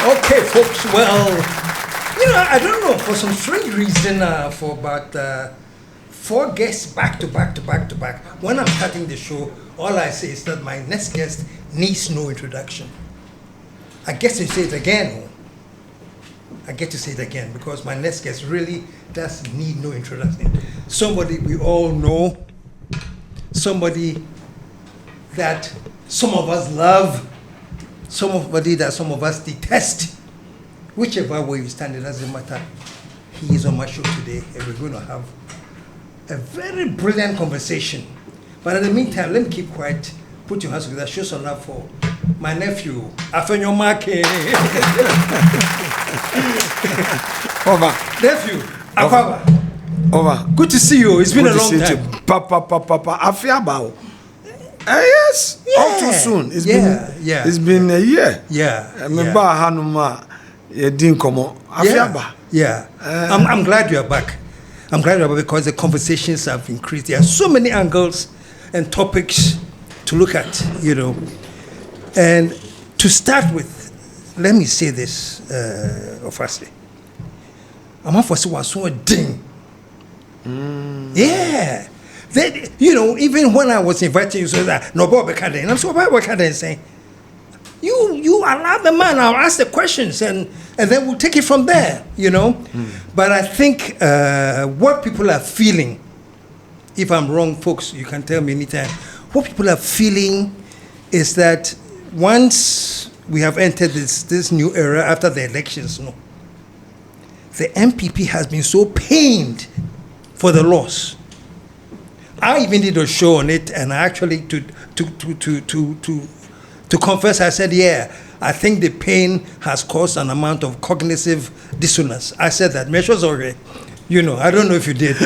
Okay, folks. Well, I don't know. For some strange reason, for about 4 guests back to back. When I'm starting the show, all I say is that my next guest needs no introduction. I get to say it again. Because my next guest really does need no introduction. Somebody we all know. Somebody that some of us love. Somebody that some of us detest. Whichever way you stand, it doesn't matter. He is on my show today, and we're going to have a very brilliant conversation. But in the meantime, let me keep quiet. Put your hands together. Show some love for my nephew, Afenyo Markin. Over. Nephew, Akwaba. Over. Good to see you. It's been a long time. Papa. Afiabao. Yes. Yeah. All too soon. It's been a year. Yeah. Remember Hanuma Dinkomo. Afiaba. Yeah. I'm glad you are back. Because the conversations have increased. There are so many angles and topics to look at, And to start with, let me say this, firstly. I'm not for so ding. Yeah. That, even when I was inviting you, so that no Bob Canada, and I'm so Bob Canada saying, you allow the man, I'll ask the questions and then we'll take it from there, But I think what people are feeling, if I'm wrong, folks, you can tell me anytime. What people are feeling is that once we have entered this new era after the elections, the MPP has been so pained for the loss. I even did a show on it, and I actually to confess, I said, I think the pain has caused an amount of cognitive dissonance. I said that. Measures already, I don't know if you did.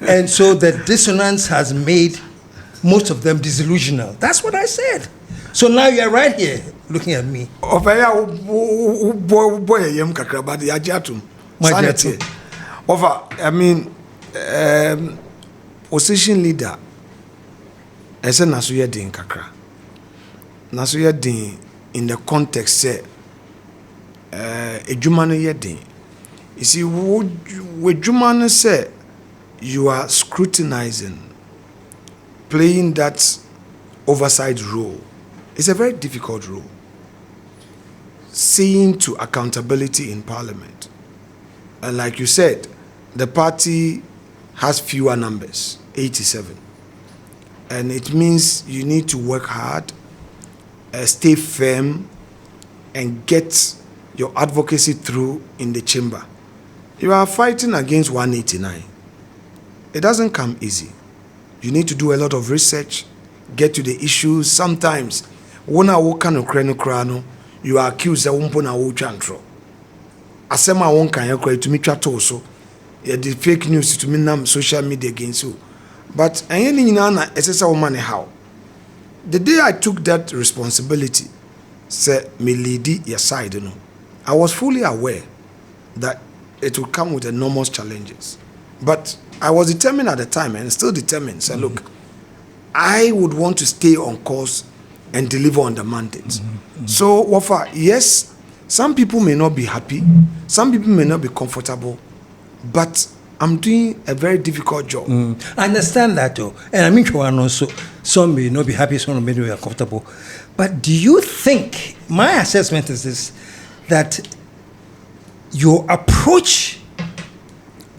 And so the dissonance has made most of them disillusional. That's what I said. So now you're right here looking at me. Opposition leader, as a Nasuya Din Kakra. Nasuya Din in the context say a Jumano Yedin. You see, what Jumano say, you are scrutinizing, playing that oversight role. It's a very difficult role. Seeing to accountability in Parliament. And like you said, the party has fewer numbers, 87. And it means you need to work hard, stay firm, and get your advocacy through in the chamber. You are fighting against 189. It doesn't come easy. You need to do a lot of research, get to the issues. Sometimes, when I walk on krano, you are accused of umpona uchantro. Asema won kan yakwa to me twatoso. The fake news to me nam social media against you. But any nana essential woman how. The day I took that responsibility, say me lead your side, I was fully aware that it would come with enormous challenges. But I was determined at the time and still determined. Say, look, I would want to stay on course and deliver on the mandate. So, Wafa, yes, some people may not be happy, some people may not be comfortable, but I'm doing a very difficult job. I understand that, though. And I mean, also, some may not be happy, some may not be comfortable. But do you think, my assessment is this, that your approach,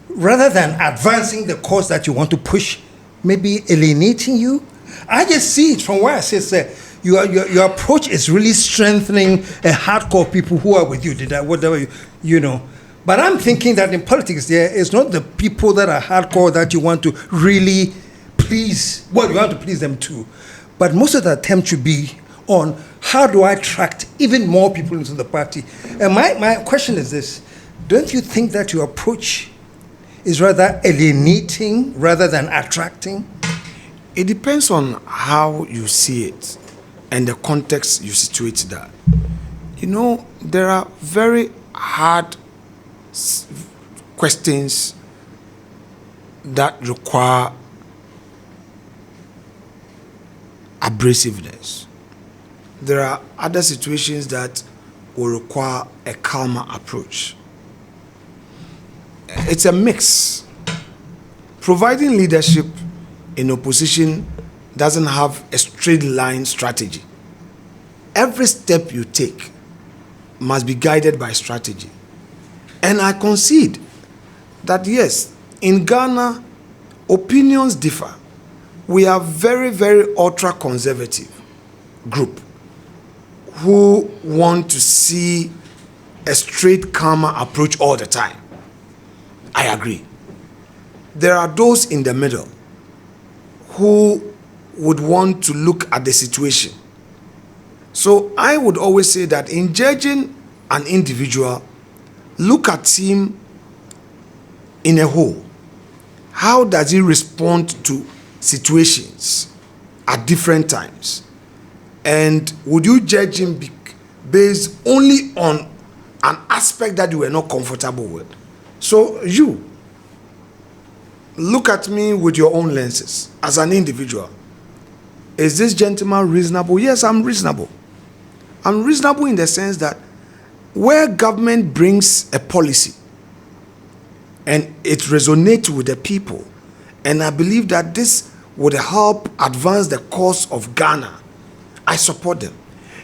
rather than advancing the cause that you want to push, may be alienating you? I just see it from where I say, your approach is really strengthening a hardcore people who are with you, whatever you know. But I'm thinking that in politics, it's not the people that are hardcore that you want to really please. Well, you want to please them too. But most of the attempt should be on how do I attract even more people into the party. And my question is this. Don't you think that your approach is rather alienating rather than attracting? It depends on how you see it and the context you situate that. There are very hard questions that require abrasiveness. There are other situations that will require a calmer approach. It's a mix. Providing leadership in opposition doesn't have a straight line strategy. Every step you take must be guided by strategy. And I concede that yes, in Ghana, opinions differ. We are very, very ultra-conservative group who want to see a straight, calmer approach all the time. I agree. There are those in the middle who would want to look at the situation. So I would always say that in judging an individual, look at him in a whole. How does he respond to situations at different times? And would you judge him based only on an aspect that you were not comfortable with? So you look at me with your own lenses as an individual. Is this gentleman reasonable? Yes, I'm reasonable. I'm reasonable in the sense that where government brings a policy and it resonates with the people, and I believe that this would help advance the cause of Ghana, I support them.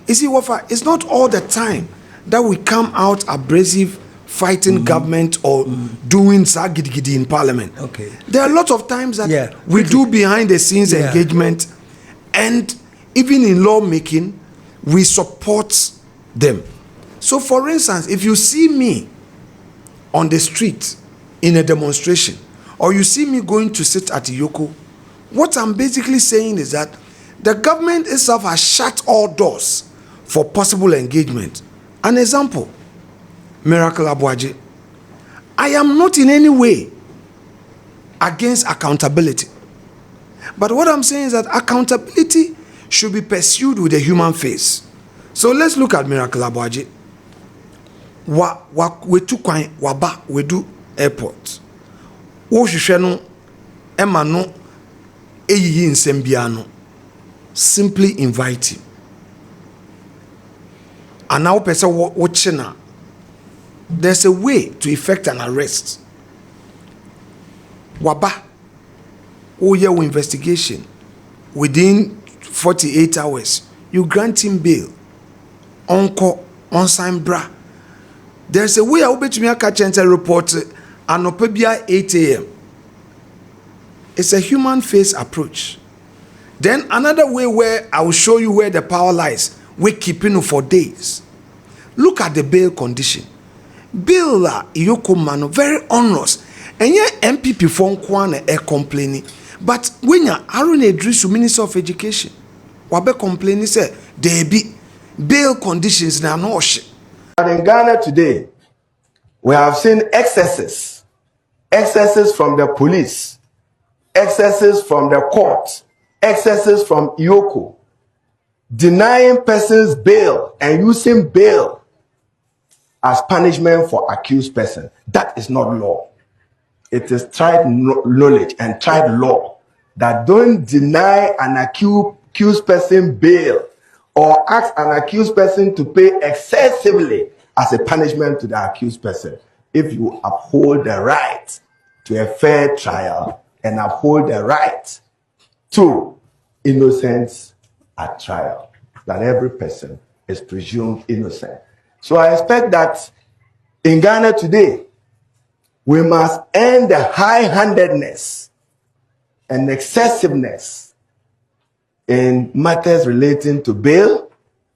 You see, Wafa, it's not all the time that we come out abrasive, fighting government or doing sagidi in parliament. Okay. There are a lot of times that we do behind the scenes engagement, and even in lawmaking, we support them. So, for instance, if you see me on the street in a demonstration, or you see me going to sit at Yoko, what I'm basically saying is that the government itself has shut all doors for possible engagement. An example, Miracle Abuaji. I am not in any way against accountability. But what I'm saying is that accountability should be pursued with a human face. So let's look at Miracle Abuaji. We took waba we do airport. Wo hwehwe no ema no eyiyi nsem bia no. Simply invite him. And now person watching na. There's a way to effect an arrest. Waba your investigation within 48 hours. You grant him bail. Onko on bra. There's a way I will bet me a catch and report anopebia 8 a.m. It's a human face approach. Then another way where I will show you where the power lies. We keeping for days. Look at the bail condition. Bail la iyoko mano very onerous. And yet MPP phone kwane complaining. But when you Harun Idrisu, Minister of Education, wabe complaining say there be bail conditions na no shit. And in Ghana today, we have seen excesses from the police, excesses from the court, excesses from Iyoko, denying persons bail and using bail as punishment for accused person. That is not law. It is tried knowledge and tried law that don't deny an accused person bail or ask an accused person to pay excessively as a punishment to the accused person if you uphold the right to a fair trial and uphold the right to innocence at trial, that every person is presumed innocent. So I expect that in Ghana today, we must end the high-handedness and excessiveness in matters relating to bail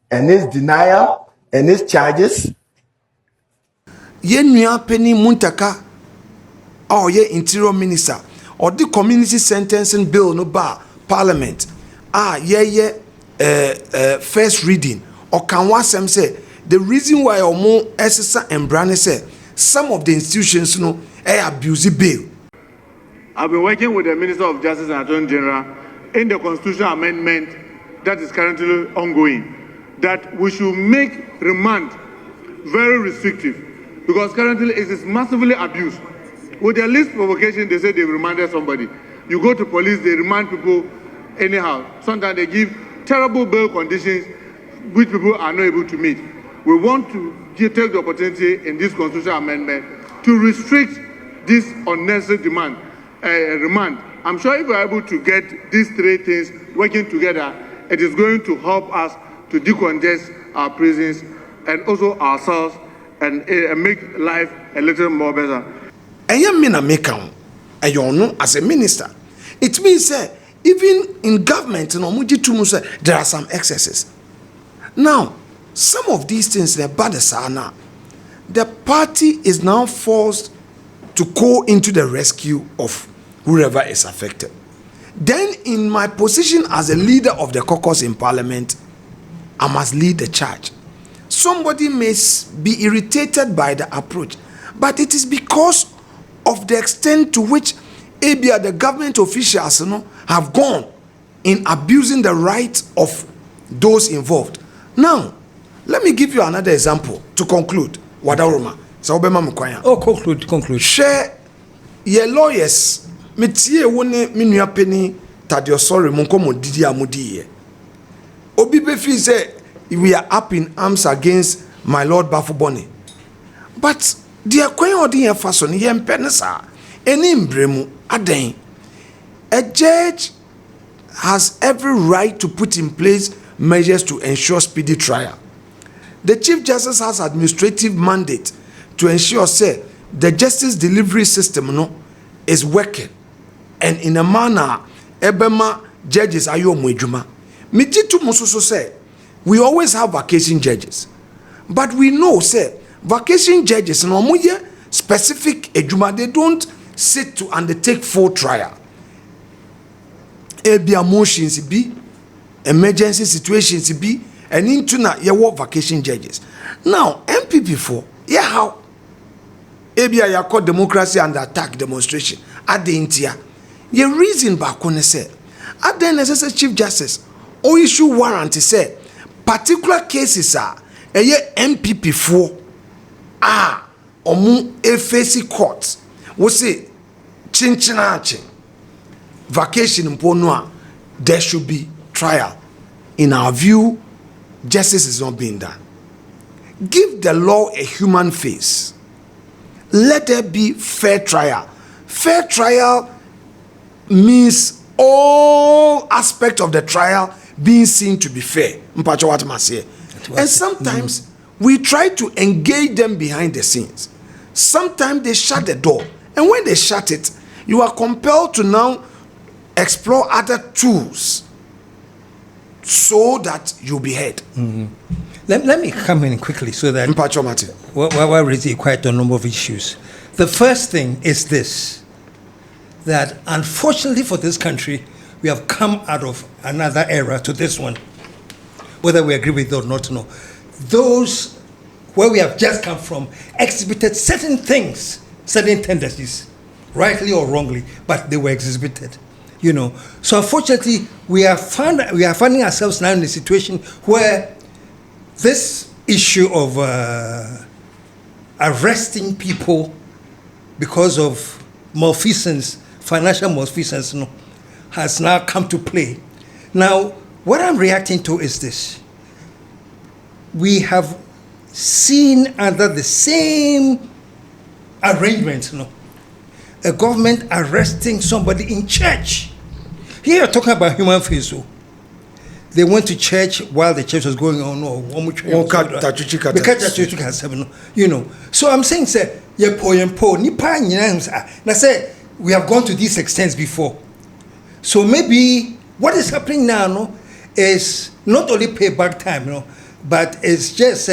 and its denial and its charges. Yenua Penny Muntaka, or ye interior minister, or the community sentencing bill no bar parliament. First reading, or can one say the reason why Omo Esesa and Brane say some of the institutions abuse bail. I've been working with the Minister of Justice and Attorney General in the constitutional amendment that is currently ongoing, that we should make remand very restrictive, because currently it is massively abused. With the least provocation, they say they remanded somebody. You go to police, they remand people anyhow. Sometimes they give terrible bail conditions which people are not able to meet. we want to take the opportunity in this constitutional amendment to restrict this unnecessary remand. I'm sure if we're able to get these three things working together, it is going to help us to decongest our prisons and also ourselves and make life a little more better. As a minister, it means that even in government, there are some excesses. Now, some of these things, the party is now forced to go into the rescue of whoever is affected. Then, in my position as a leader of the caucus in parliament, I must lead the charge. Somebody may be irritated by the approach, but it is because of the extent to which the government officials have gone in abusing the rights of those involved. Now, let me give you another example to conclude. Wadaroma. Oh, conclude. Share your lawyers. Metie wone minua peni Tadiosori munkomo didi amudi. Obi befi say we are up in arms against my Lord Bafuboni. But the akwan odi en faso ni ye mpenesa eni mbremu aden. A judge has every right to put in place measures to ensure speedy trial. The Chief Justice has administrative mandate to ensure say the justice delivery system is working and in a manner ebema judges ayo mujuma. Mijitu mususu say we always have vacation judges, but we know say vacation judges no muye specific ejuma, they don't sit to undertake full trial. Ebia motions be emergency situations be and into na ye work vacation judges. Now MPP for how ebia ya call democracy under attack demonstration at the intia. Ye reason back when say at the necessary Chief Justice or issue warrant say particular cases are a MPP for omu FAC courts we say chinchinache vacation mponua there should be trial. In our view, justice is not being done. Give the law a human face. Let there be fair trial. Fair trial means all aspects of the trial being seen to be fair. And sometimes we try to engage them behind the scenes. Sometimes they shut the door. And when they shut it, you are compelled to now explore other tools so that you'll be heard. Let me come in quickly so that we're raising quite a number of issues. The first thing is this, that unfortunately for this country, we have come out of another era to this one, whether we agree with it or not. No, those where we have just come from exhibited certain things, certain tendencies, rightly or wrongly, but they were exhibited. So unfortunately, we are finding ourselves now in a situation where this issue of arresting people because of malfeasance, financial malfeasance, has now come to play. Now, what I'm reacting to is this. We have seen under the same arrangement, a government arresting somebody in church. Here you're talking about human face. They went to church while the church was going on. So I'm saying, say, we have gone to these extents before. So maybe what is happening now is not only payback time, but it's just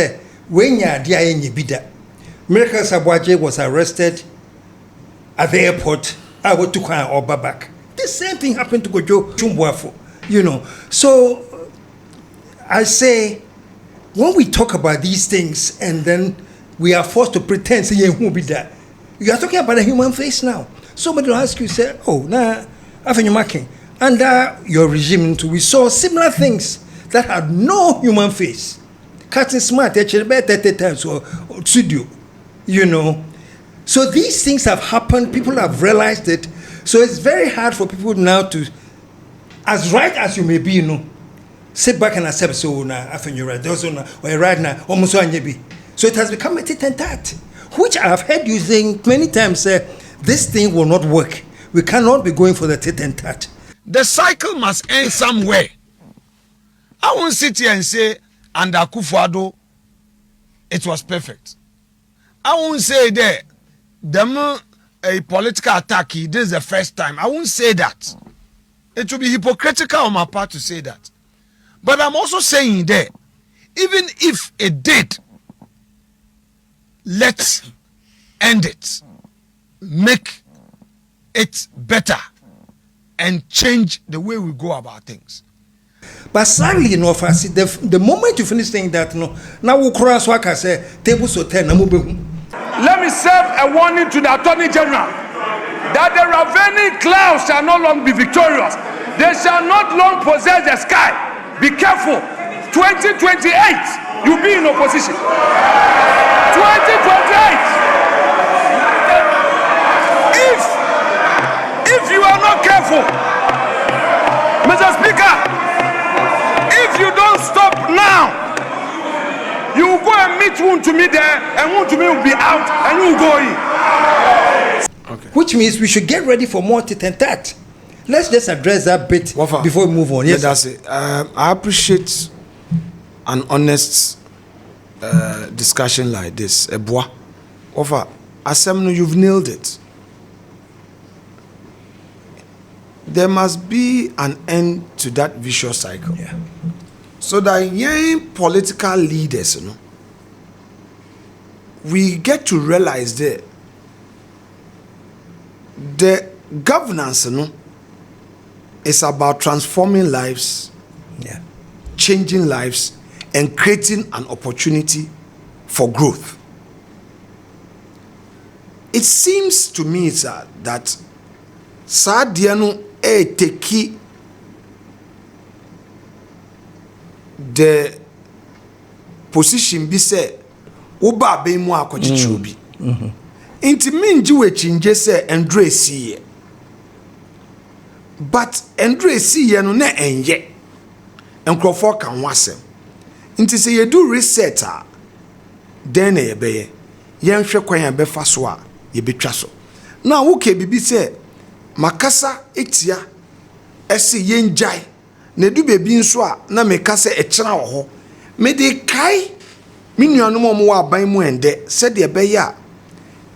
when you're there in Yibida. Miracle Sabwaje was arrested at the airport. I went to Kwan or Babak. The same thing happened to Gojo Chumbuafo, So I say, when we talk about these things and then we are forced to pretend, say, you are talking about a human face now. Somebody will ask you, say, Afenyo Markin, under your regime, we saw similar things that had no human face. Cutting smart, actually, 30 times or studio, So these things have happened. People have realized it. So it's very hard for people now to, as right as you may be, sit back and accept so na Afenyo right also na or right now almost anyebi. So it has become a tit and tat, which I have heard you saying many times. This thing will not work. We cannot be going for the tit and tat. The cycle must end somewhere. I won't sit here and say under Akufo-Addo it was perfect. I won't say that a political attack, this is the first time. I won't say that. It would be hypocritical on my part to say that. But I'm also saying that even if it did, let's end it. Make it better and change the way we go about things. But sadly, the moment you finish saying that, now we cross what I say, table so 10, let me serve a warning to the Attorney General that the ravening clouds shall no longer be victorious. They shall not long possess the sky. Be careful. 2028, you'll be in opposition. 2028. If you are not careful, Mr. Speaker, if you don't stop now, you will go and meet one to me there, and one to me will be out, and you will go in. Okay. Which means we should get ready for more tit and tat. Let's just address that bit before we move on. Yes, that's it. I appreciate an honest discussion like this. Eboa, Asemno, you've nailed it. There must be an end to that vicious cycle. Yeah. So that young political leaders, we get to realize that the governance, is about transforming lives, changing lives, and creating an opportunity for growth. It seems to me, sir, that Sadiano teki the position be say uba be mu akwachichi obi inti minji we chinje say Andre siye but Andre siye no na enye enkrofo kan wasem inti say you do research then e be ye nhwe kwan ya be fa so a ye betwa so na wo ke bibi say makasa etia ese yenjai na du bebi nso a na mekasa ekira wo ho me de kai minuanom mo wa ban mu ende se de be ya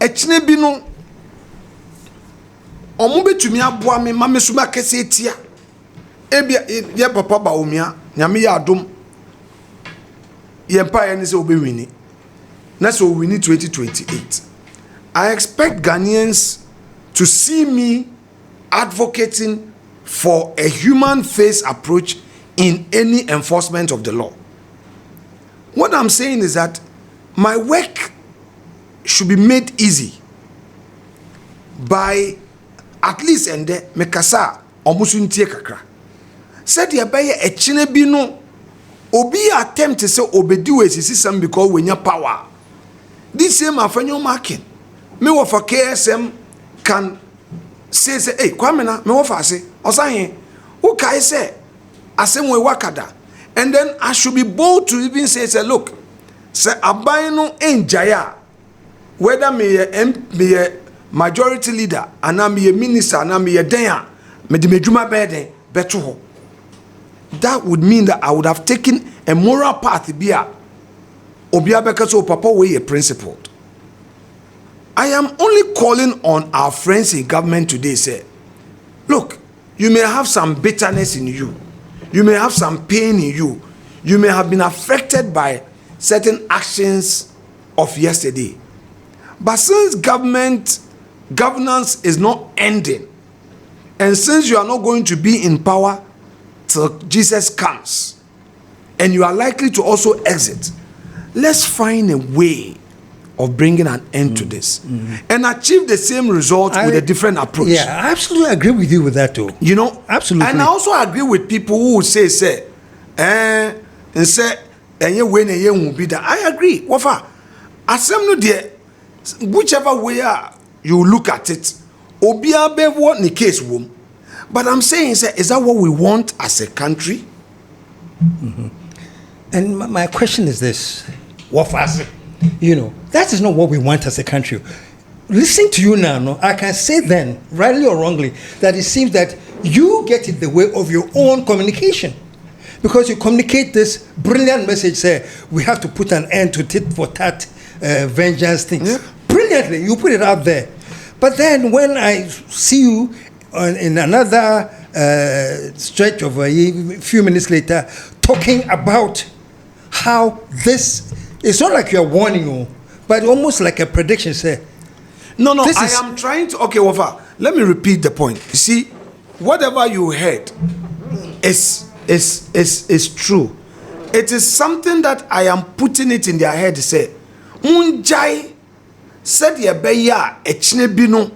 ekine bi no omo betumi aboa me ma mesu makasa etia ebia ye papa ba omia nyame ya adom ye pa ye ne se obewini na so wini 2028. I expect Ghanaians to see me advocating for a human-face approach in any enforcement of the law. What I'm saying is that my work should be made easy by at least ende mekasa omusuntie kakra. Said ya baye echine bi no obi attempt to say obedi we system because we nya power. This same Afenyo Markin me wo for KSM can say hey kwamena me wo for say Osahen who kai say asem we wakada, and then I should be bold to even say look say aban no enjaya whether me a majority leader and I me a minister and I me a den me de medjuma beden beto ho. That would mean that I would have taken a moral path bia obia beka so papa we a principled. I am only calling on our friends in government today say look, you may have some bitterness in you, you may have some pain in you, you may have been affected by certain actions of yesterday, but since governance is not ending, and since you are not going to be in power till Jesus comes, and you are likely to also exit, let's find a way of bringing an end to this and achieve the same result with a different approach. Yeah, I absolutely agree with you with that too. You know, absolutely. And I also agree with people who say and say when will be that. I agree. Wafa, asem no whichever way you look at it, obia be what in the case wom. But I'm saying is that what we want as a country? And my question is this, Wafasi, that is not what we want as a country. Listening to you now, no, I can say then, rightly or wrongly, that it seems that you get in the way of your own communication. Because you communicate this brilliant message, say, we have to put an end to tit for tat vengeance things. Yeah. Brilliantly, you put it out there. But then when I see you in another stretch of a few minutes later, talking about how this, it's not like you're warning you, but almost like a prediction, say. No, I am trying to, okay, Wafa, let me repeat the point. You see, whatever you heard is true. It is something that I am putting it in their head to say, Munjai said ye beya echine bino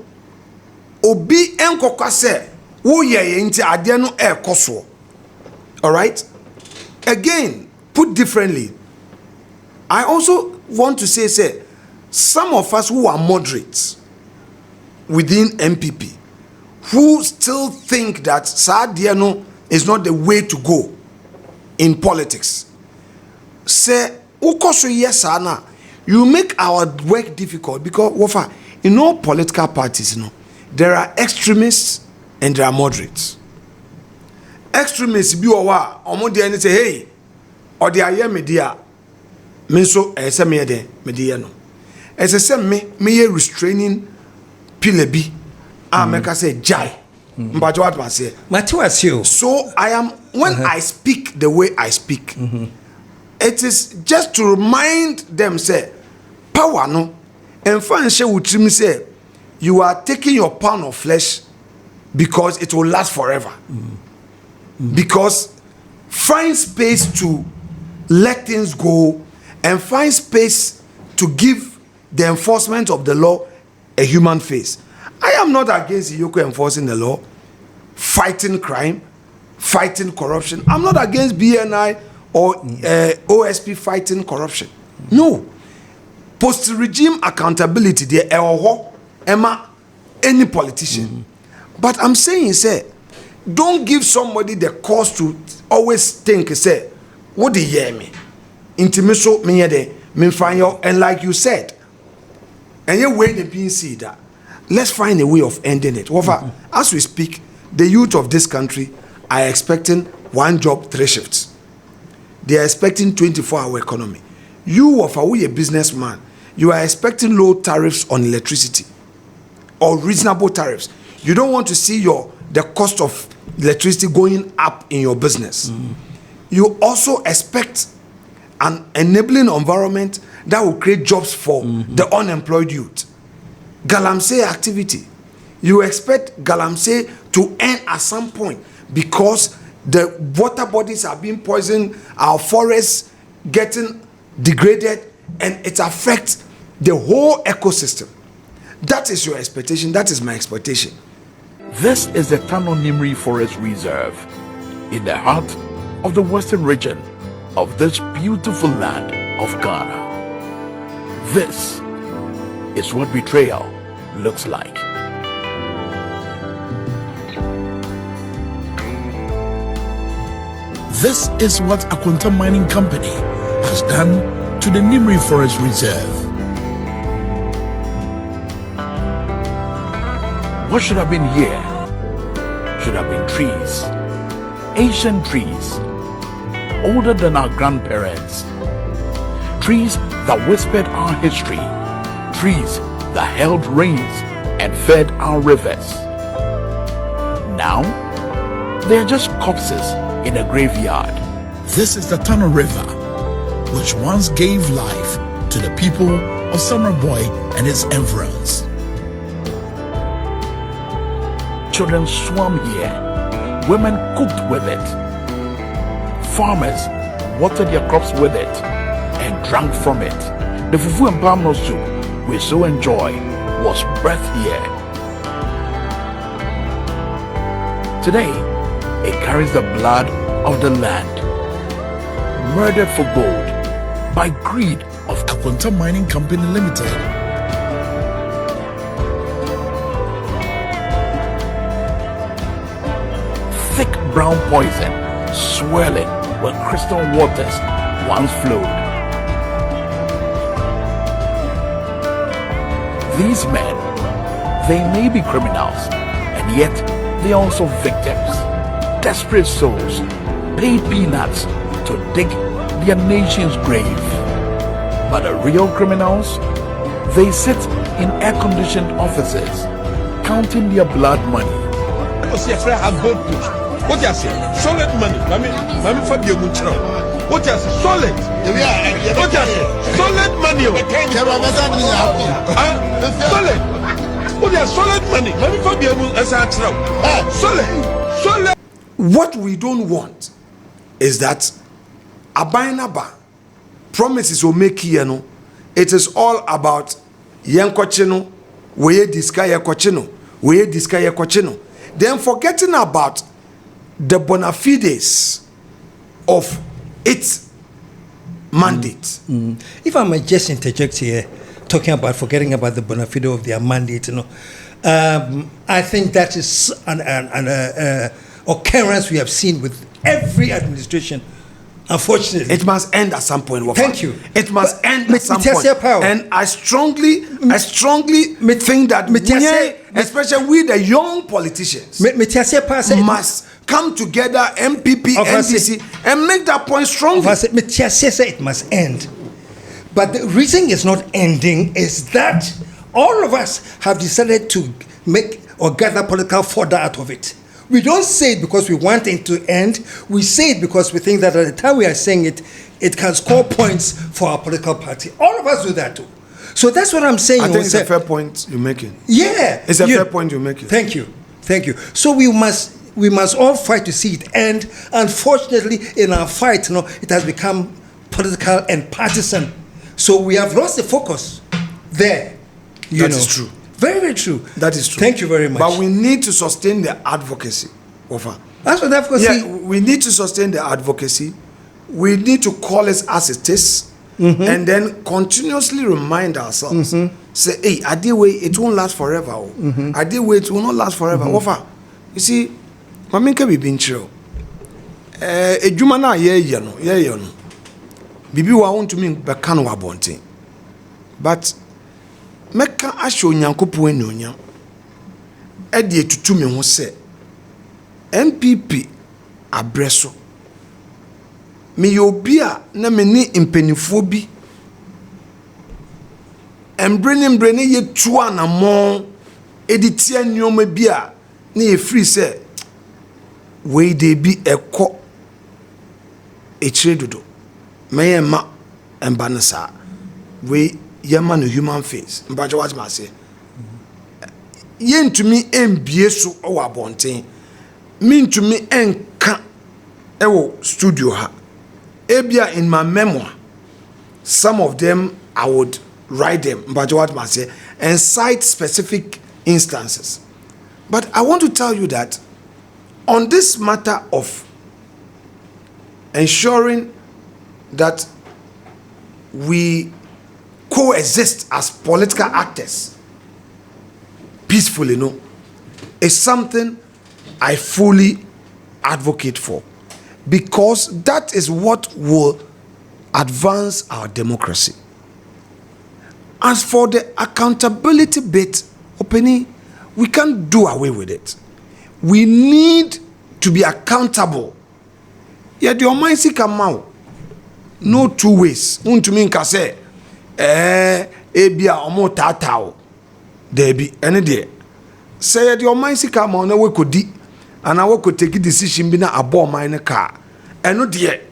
obi enkokwa se wo ye nti ade no ekoso. All right? Again, put differently, I also want to say some of us who are moderates within MPP who still think that Sadiano is not the way to go in politics. Say, Ukoso yes, Anna, you make our work difficult because Wafa, in all political parties, there are extremists and there are moderates. Extremists be owa, omodi and say, hey, or the aye media, menso ese me media no. Ese se me restraining pilebi, make us say jai. But what was say? So I am when I speak the way I speak, it is just to remind them say power no and fan share with me say you are taking your pound of flesh because it will last forever. Because find space to let things go and find space to give the enforcement of the law a human face. I am not against Yoko enforcing the law, fighting crime, fighting corruption. I'm not against BNI or OSP fighting corruption. No. Post-regime accountability, there Emma, any politician. But I'm saying, don't give somebody the cause to always think, what do you hear me? Intimaso me de me find you, and like you said, and you wait and being see that. Let's find a way of ending it. As we speak, the youth of this country are expecting 1 job, 3 shifts. They are expecting 24-hour economy. You, we a businessman, you are expecting low tariffs on electricity or reasonable tariffs. You don't want to see the cost of electricity going up in your business. You also expect an enabling environment that will create jobs for the unemployed youth. Galamsey activity. You expect Galamsey to end at some point because the water bodies are being poisoned, our forests getting degraded, and it affects the whole ecosystem. That is your expectation. That is my expectation. This is the Tano Nimri Forest Reserve in the heart of the western region of this beautiful land of Ghana. This is what betrayal looks like. This is what Akwanta Mining Company has done to the Nimri Forest Reserve. What should have been here should have been trees, ancient trees, older than our grandparents, trees that whispered our history, trees that held rains and fed our rivers. Now, they are just corpses in a graveyard. This is the Tano River, which once gave life to the people of Summerboy and its environs. Children swam here, women cooked with it, farmers watered their crops with it and drank from it. The fufu and palm nut soup we so enjoy was birthed here. Today, it carries the blood of the land, murdered for gold by greed of Akwanta Mining Company Limited. Thick brown poison swirling where crystal waters once flowed. These men, they may be criminals, and yet they are also victims, desperate souls, paid peanuts to dig their nation's grave. But the real criminals, they sit in air-conditioned offices, counting their blood money. What you say? Solid money. Mami Fabio Muchro. What you say? Solid. What you say? Solid money. Solid. What you say? Solid money. Mami Fabio Muchro. Solid. What we don't want is that Abainaba promises will make here. No, it is all about Yankochino, where this guy Yakochino, where this guy Yakochino. Then forgetting about the bona fides of its mandate. If I might just interject here, talking about forgetting about the bona fide of their mandate, I think that is an occurrence we have seen with every administration. Unfortunately, it must end at some point. Wafa. Thank you. It must end at some point. Power. And I strongly think that especially we, the young politicians, must come together, MPP, NDC, and make that point strongly. It must end. But the reason it's not ending is that all of us have decided to make or gather political fodder out of it. We don't say it because we want it to end. We say it because we think that at the time we are saying it, it can score points for our political party. All of us do that too. So that's what I'm saying. I think it's a fair point you're making. Yeah. It's a fair point you're making. Thank you. So we must all fight to see it end. Unfortunately, in our fight, it has become political and partisan. So we have lost the focus there. That is true. Very, very true. That is true. Thank you very much. But we need to sustain the advocacy. That's what advocacy. Yeah, we need to sustain the advocacy. We need to call it as it is, and then continuously remind ourselves. Say, hey, I did wait, it won't last forever. I did wait, it will not last forever. You see, Maminka be being chill. A Jumana, yeah, Bibi wa want to mean Bakano Abonte. But Meka asho nyankopo enonya ede tutumi ho se MPP abreso me yobi a na me ni mpanifo bi embrene ye tu anamo editia nyoma bi a na ye free se we dey bi ekọ echire dodo me ma embanasa we Yaman a human face. But what must say? Yen to me MBA so our bonting. Mean to me enka ewo studio ha. Ebia in my memoir. Some of them I would write them, but what must say, and cite specific instances. But I want to tell you that on this matter of ensuring that we coexist as political actors peacefully, is something I fully advocate for, because that is what will advance our democracy. As for the accountability bit, opening, we can't do away with it. We need to be accountable. Yet your mind see come out. No two ways. To me say, ebia omo tatao. There be any day. Say yet your mind see come out, we could di, and I could take a decision be na abo mine car. And no dear,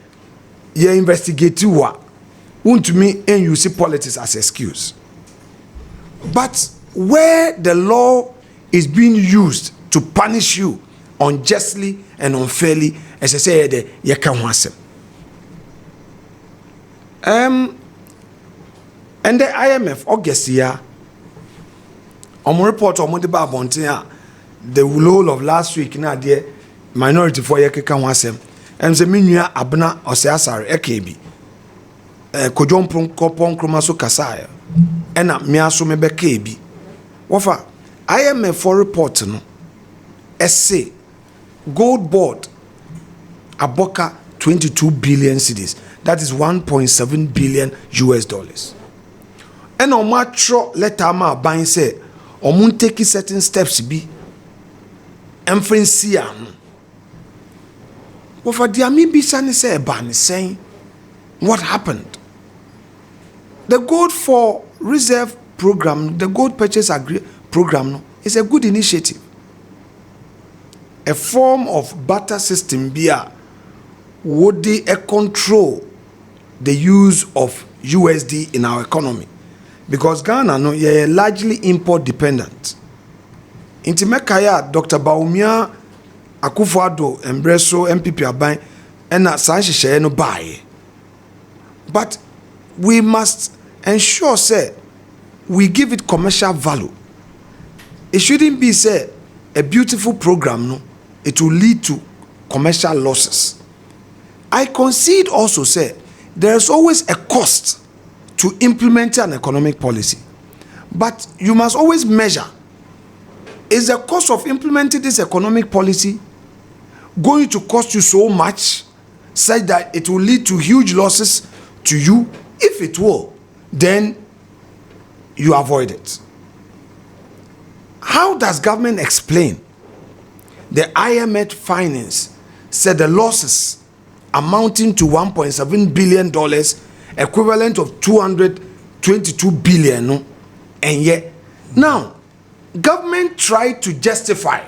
ye investigate you what. To me, and you see politics as excuse. But where the law is being used to punish you unjustly and unfairly, as I said, you can wasem. And the IMF August year, on report on the Babontia, the whole of last week, na dear minority for you can wasem, and the minya abna or seasar ekebi. Kojon Pon Kromaso Kasaya, and a Miaso Mebe Kebi. Wafa, IMF for report no essay, gold board, Aboka 22 billion cedis. That is 1.7 billion US dollars. And on my letter ma buying say omun take certain steps be emfrensia no. But for the ami bisa ni say ban saying what happened? The gold for reserve program, the gold purchase program no, is a good initiative. A form of barter system beer would they control the use of USD in our economy, because Ghana no ye largely import dependent. Inti mekaya Dr. Baumia Akufo-Addo Embreso MPP aban ena sanhyehyɛ no bae. But we must ensure say we give it commercial value. It shouldn't be say a beautiful program no, it will lead to commercial losses. I concede also say there is always a cost to implement an economic policy, but you must always measure, is the cost of implementing this economic policy going to cost you so much such that it will lead to huge losses to you? If it will, then you avoid it. How does government explain the IMF findings said the losses amounting to $1.7 billion, equivalent of 222 billion, no? And yet now government tried to justify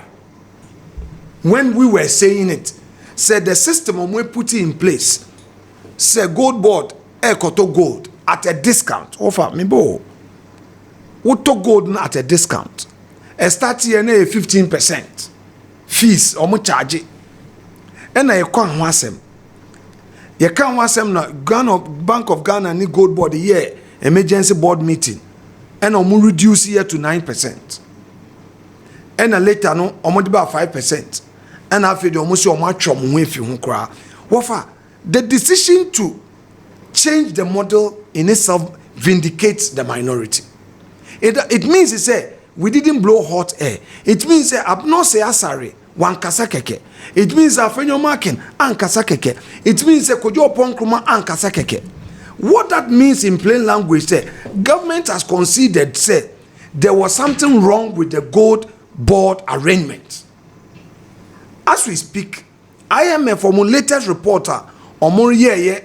when we were saying it, said the system we put in place, said gold board ekoto gold at a discount. Offer me bo. What to gold at a discount? A start here 15% fees omo charge. And I can't wasem. You can't wasem na Ghana Bank of Ghana ni gold board here emergency board meeting. And omo reduce here to 9%. And later no omo di ba 5%. And after the almost your match the decision to change the model in itself vindicates the minority. It means it say we didn't blow hot air. It means abno say asari wan kasa keke. It means Afenyo Markin an kasa keke. It means kojo ponkruma an kasa keke. What that means in plain language say government has conceded say there was something wrong with the gold board arrangement. As we speak, IMF from latest reporter Omor ye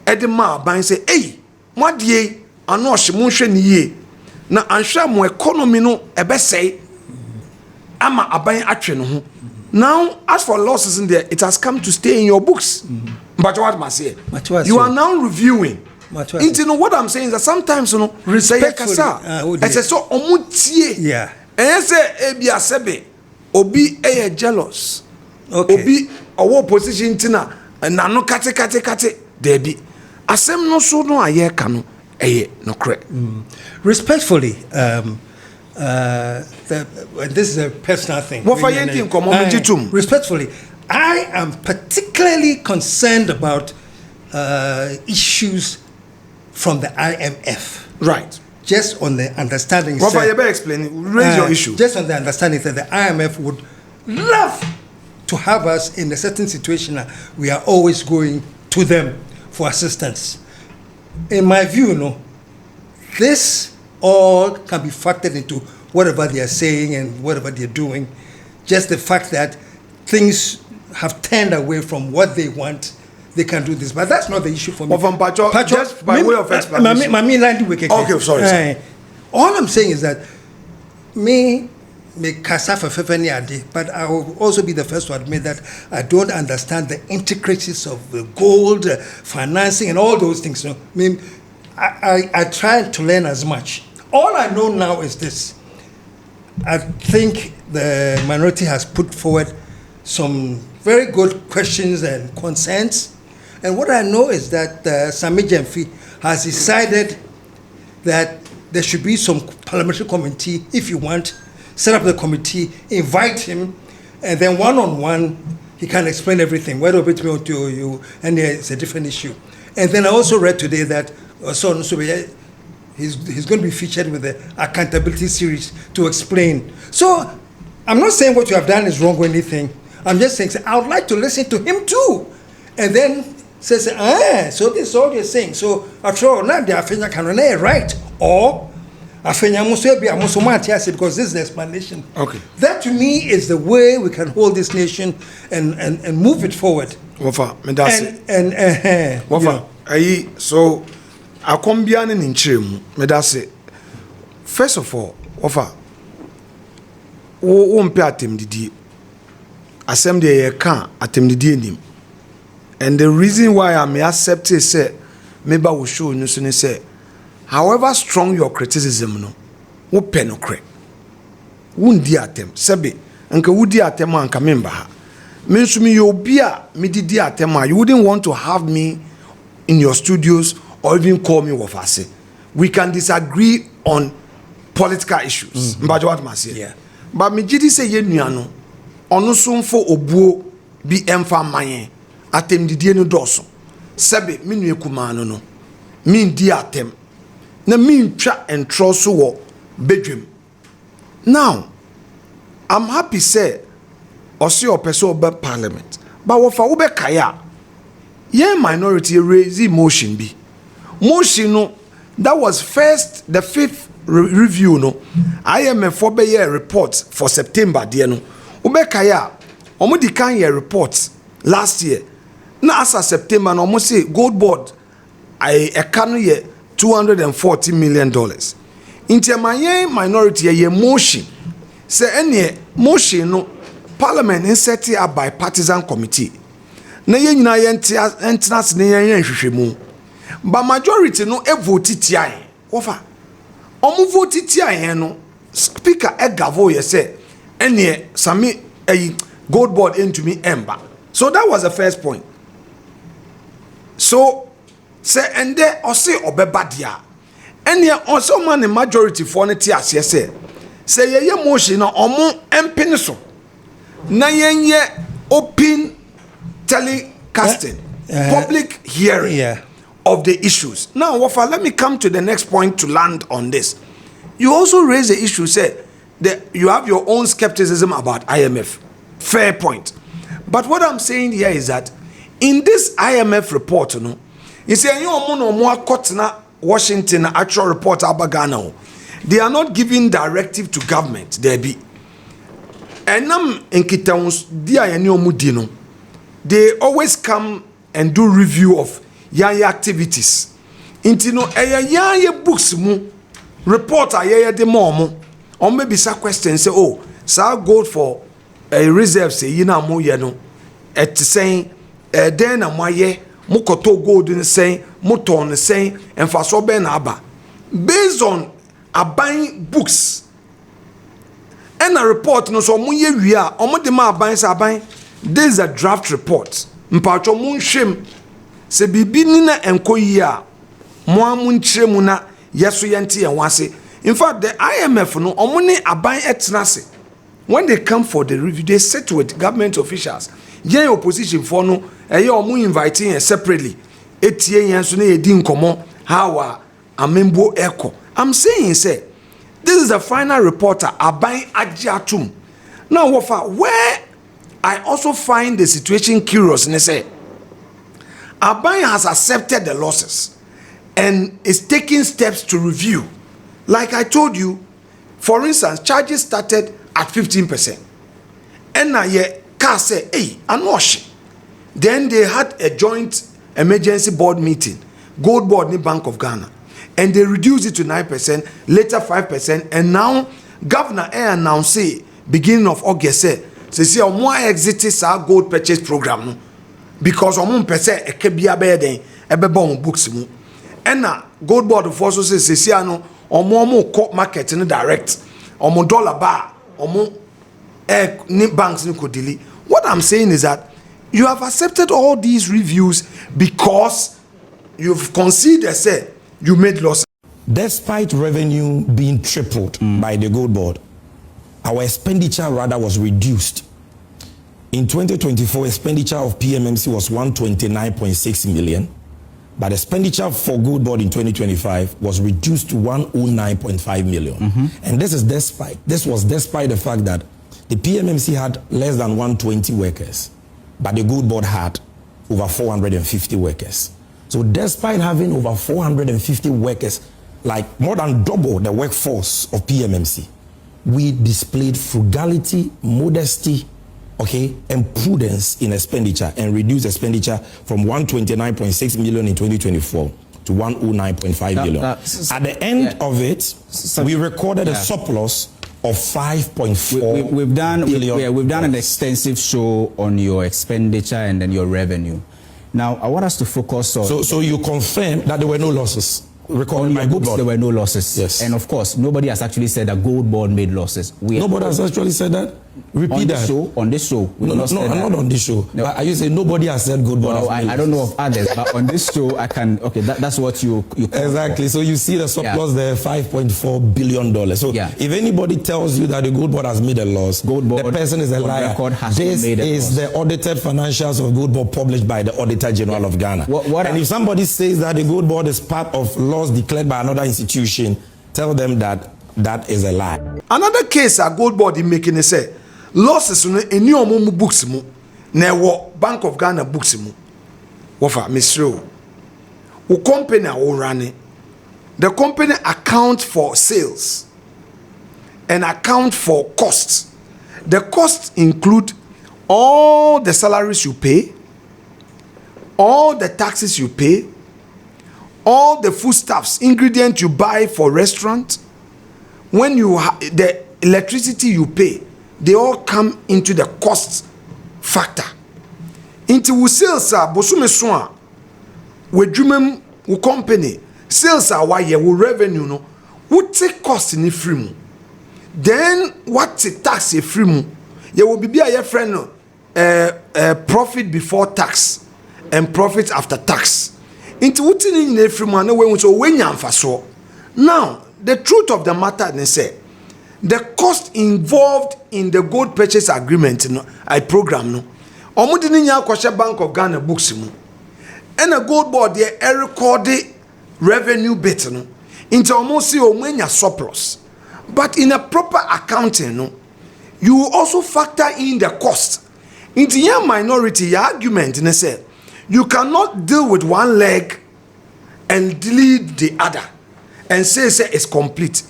Edema ban say, hey, what ye ano shimunhwe ni ye na anhwa mo economy no ebe say ama aban atwe no ho. Now, as for losses in there, it has come to stay in your books. But what must say? You are now reviewing. You know what I'm saying is that sometimes you know respectfully, so omutie. Yeah. And say ebia sebe obi jealous. Okay. Obi owo position tina na no kate debi. Asem no so no aye ka no no correct. Respectfully, this is a personal thing. Respectfully, I am particularly concerned about issues from the IMF. Right. Just on the understanding. What you better explain? Raise your issue. Just on the understanding that the IMF would love to have us in a certain situation. We are always going to them for assistance. In my view, no, this all can be factored into whatever they are saying and whatever they're doing. Just the fact that things have turned away from what they want, they can do this. But that's not the issue for me. From Pacho, just by way of explanation. Okay, sorry. All I'm saying is that me kasa fefeni ade, but I will also be the first to admit that I don't understand the intricacies of the gold, financing, and all those things. I try to learn as much. All I know now is this. I think the minority has put forward some very good questions and concerns. And what I know is that Sami Jemfi has decided that there should be some parliamentary committee, if you want, set up the committee, invite him, and then one-on-one, he can explain everything, whether it's me or to you, and it's a different issue. And then I also read today that he's going to be featured with the accountability series to explain. So I'm not saying what you have done is wrong or anything, I'm just saying, I would like to listen to him too. And then says, so this is all you're saying. So after all, now the Afenyo can right. Or Afenyo because this is the explanation. Okay. That to me is the way we can hold this nation and move it forward. Wafa, me that's it. Wafa, so I come beyond in Chim, me that's it. First of all, Wafa, won't pay atem didi. Assembly ye can atem didi nim. And the reason why I may accept it, say, maybe I will show you, say, however strong your criticism, no, wo penokre, won't di atem, sebe, anka wudi atem anka member ha. Means to me, you be a midi atema. You wouldn't want to have me in your studios or even call me wafase. We can disagree on political issues. Yeah. But me jidi say ye nuano, onu sumfo obuo bi emfa mayen. Atem didie no doso sebe me nue kumano no min di atem na min twa entro so wo bedwem. Now I'm happy say osi opeso oba parliament but wofa wo be kaya ye minority raise motion bi motion no that was the fifth review no IMF for be year report for September there no wo be kaya omo di kan year report last year. Now, as of September, no almost say gold board, I can ye $240 million. Into my minority, a motion. Say any motion, no parliament is set up by partisan committee. Na ye nyina ye entrance na ye hwehwemu. But majority no e vote tiai. Ofa. Omo vote tiai no speaker Egavo ye say any sami gold board into me ember. So that was the first point. So, say, and there or say obebadia. And yet, also, man, the majority for the TS, say, ye motion or more empeniso. Na ye open telecasting, public hearing of the issues. Now, Wafa, let me come to the next point to land on this. You also raise the issue, say, that you have your own skepticism about IMF. Fair point. But what I'm saying here is that in this IMF report, you say you more Washington actual report about Ghana. They are not giving directive to government. There be. And they always come and do review of yaya activities. Intino yaya books mu report yaya de momo. Or maybe some question say, oh, so gold for a reserve say yina mo yano at saying then am I mukoto gold in saying muton saying and for so ben aba based on buying books and a report no so munye wia omo de ma buying sa buying. This is a draft report mpacho mun hwem se bibi ni na enko yi a mo amun kire mu na yeso yente en wase. In fact, the IMF no omo ne aban etnase when they come for the review they sit with government officials. Yen opposition for no omo inviting separately etie yen so na yedi nkomo how amembo echo. I'm saying say this is the final reporter aban agiatum. Now wofa where I also find the situation curious and say aban has accepted the losses and is taking steps to review. Like I told you, for instance, charges started at 15%. And now ye car say, hey, anoshi. Then they had a joint emergency board meeting, Gold Board in Bank of Ghana. And they reduced it to 9%, later 5%. And now, Governor announced, say, beginning of August, say, more exited our gold purchase program. Because on percent a kebia beden, ebe bon books mu. And now, Gold Board of also says, say, no, or more court market in direct, or more dollar bar, or more banks in Kodili. What I'm saying is that you have accepted all these reviews because you've considered, say, you made losses. Despite revenue being tripled by the Gold Board, our expenditure rather was reduced. In 2024, expenditure of PMMC was 129.6 million. But expenditure for Gold Board in 2025 was reduced to 109.5 million. And this was despite the fact that The PMMC had less than 120 workers, but the Gold Board had over 450 workers. So despite having over 450 workers, like more than double the workforce of PMMC, we displayed frugality, modesty, okay, and prudence in expenditure and reduced expenditure from 129.6 million in 2024 to 109.5 million. At the end of it, we recorded a surplus of 5.4 billion. We've done an extensive show on your expenditure and then your revenue. Now, I want us to focus on... So you confirm that there were no losses? Recording my Gold Board. There were no losses. Yes. And of course, nobody has actually said that Gold Board made losses. Nobody has actually said that? Repeat that. On this show. No, not on this show. No. Are you saying nobody has said Gold Board? No, I don't know of others, but on this show, I can... Okay, that's what you exactly. So you see the surplus there, $5.4 billion. So if anybody tells you that the Gold Board has made a loss, the person is a liar. This is the audited financials of Gold Board published by the Auditor General of Ghana. And if somebody says that the Gold Board is part of loss declared by another institution, tell them that that is a lie. Another case a Gold Board in making is say losses in any omu books mu na wo Bank of Ghana books mu wofa misro wo company wo running the company account for sales and account for costs. The costs include all the salaries you pay, all the taxes you pay, all the foodstuffs, ingredients you buy for restaurant, when you the electricity you pay, they all come into the cost factor. Into we sales are bosume so we dream we company sales are why we revenue no we take cost in free mu. Then what the tax e free mu you will be a friend no profit before tax and profit after tax. Into wuti ni nyina free mu na we so we nyamfa so. Now the truth of the matter is say the cost involved in the gold purchase agreement no I program no omudi ni nya kwahye Bank of Ghana books mu and a Gold Board there record revenue bit no into almost see omenya surplus, but in a proper accounting no you also factor in the cost into your minority. Your argument in say you cannot deal with one leg and delete the other and say it's complete.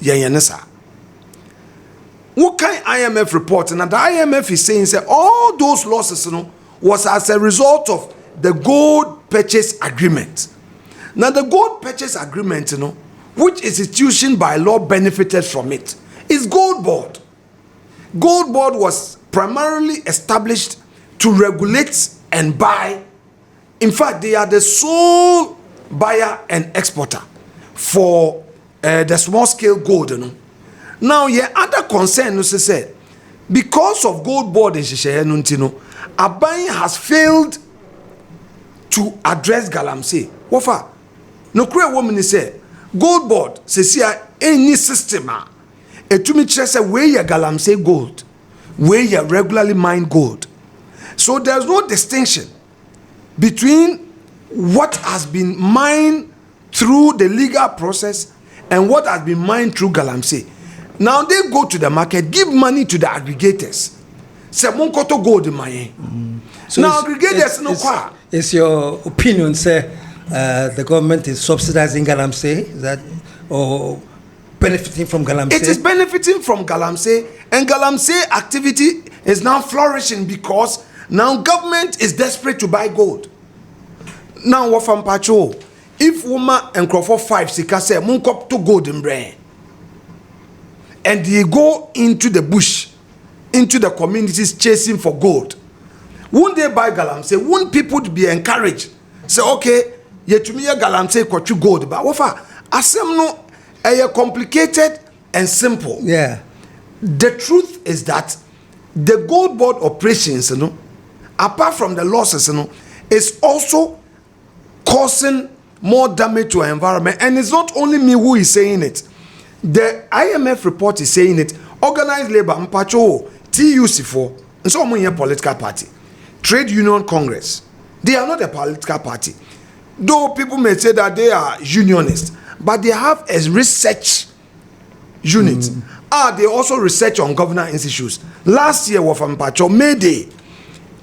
What kind IMF report? And the IMF is saying say all those losses was as a result of the gold purchase agreement. Now the gold purchase agreement, which institution by law benefited from it, is Gold Board. Gold Board was primarily established to regulate and buy. In fact, they are the sole buyer and exporter for the small scale gold. Now, other concern is said because of Gold Board in Aban has failed to address Galamsey. Wofa, no clear woman say Gold Board says any system to me say where your Galamsey gold, where you regularly mine gold. So there's no distinction between what has been mined through the legal process and what has been mined through Galamsey. Now they go to the market, give money to the aggregators. Say monkoto gold in my So now aggregators no kwa. Is your opinion say the government is subsidizing Galamsey? Is that or benefiting from Galamsey? It is benefiting from Galamsey, and Galamsey activity is now flourishing because now government is desperate to buy gold. Now what from Pacho? If woman and Crawford 5 sika say munkop to gold in brain, and they go into the bush, into the communities chasing for gold, won't they buy Galamsey? Won't people be encouraged? Say okay, ye to me Galamsey kochu gold, but wafa asem no a complicated and simple. Yeah. The truth is that the Gold Board operations, apart from the losses, is also causing more damage to our environment. And it's not only me who is saying it. The IMF report is saying it. Organized labor, Mpacho, TUC4, and so many political party. Trade Union Congress. They are not a political party. Though people may say that they are unionists, but they have a research unit They also research on governance issues. Last year, Wafampacho, May Day,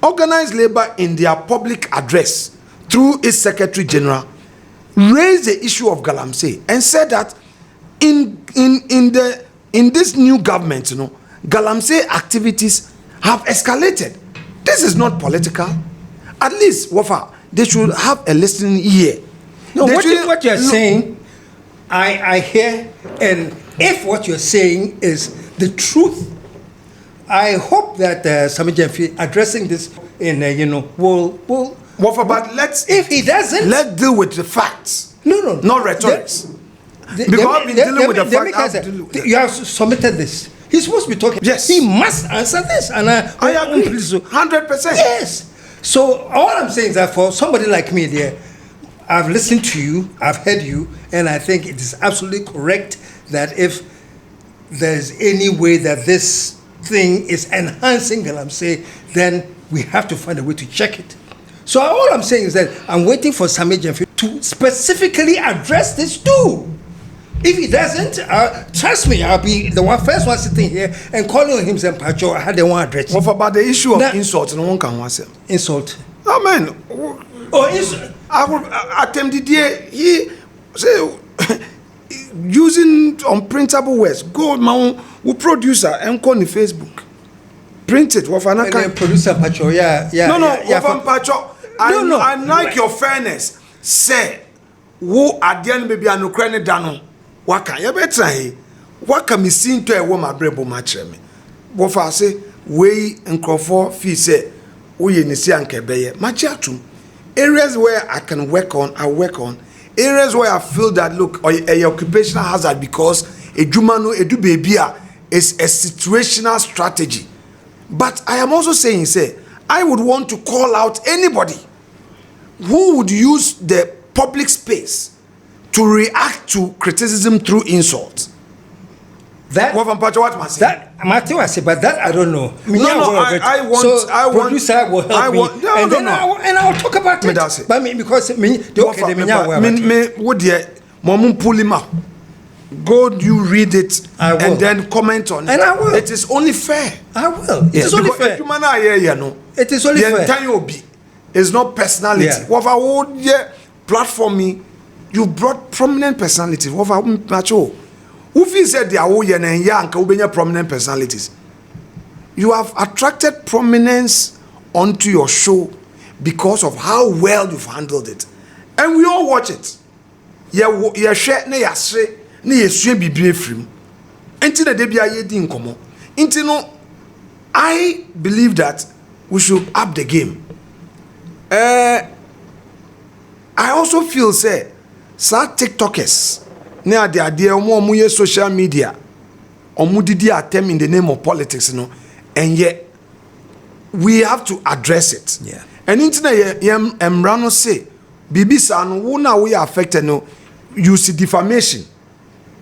organized labor in their public address through its Secretary General raised the issue of Galamsey and said that in this new government, Galamsey activities have escalated. This is not political. At least, Wafa, they should have a listening ear. No, what you're saying, I hear, and if what you're saying is the truth, I hope that Sammy Jemfi addressing this in, will. Wafa, but if he doesn't, let's deal with the facts. No, not rhetorics. Because I've been dealing with the facts. You have submitted this. He's supposed to be talking. Yes. He must answer this. And I agree. 100%. Yes. So all I'm saying is that for somebody like me there, I've listened to you, I've heard you, and I think it is absolutely correct that if there's any way that this thing is enhancing Galamsey, then we have to find a way to check it. So all I'm saying is that I'm waiting for Sammy Jemfi to specifically address this too. If he doesn't, trust me, I'll be the first one sitting here and calling him Pacho. I had the one address. What about the issue of insult? No one can answer. Insult. Amen. Insult. I would attempt he say using unprintable words. Go, man, we producer and call the Facebook. Print it. What producer Pacho? Yeah. Pacho. I like your fairness. Say, who at the end maybe an Ukraine dano. Waka you better he waka me seen to a woman brebo match me wofa say we nkrofo fee say we ni si anke beye machiatum areas where I can work on areas where I feel that look a occupational hazard because a jumano edu baby is a situational strategy. But I am also saying say I would want to call out anybody who would use the public space to react to criticism through insult. That what I say, but that I don't know. I want. Producer will help me, and I'll talk about it. But because pull him out. Go, you read it and then comment on it. And I will. It is only fair. I will. It is only fair. It is only fair. It's not personality. What I would platform me. You brought prominent personalities. Who said they are prominent personalities? You have attracted prominence onto your show because of how well you've handled it, and we all watch it. I believe that we should up the game. I also feel say. Sa TikTokers, now they are there more social media, didi attempt in the name of politics, and yet we have to address it. Yeah. And internet Emrano say, Bibi san, who now we are affected, you see defamation.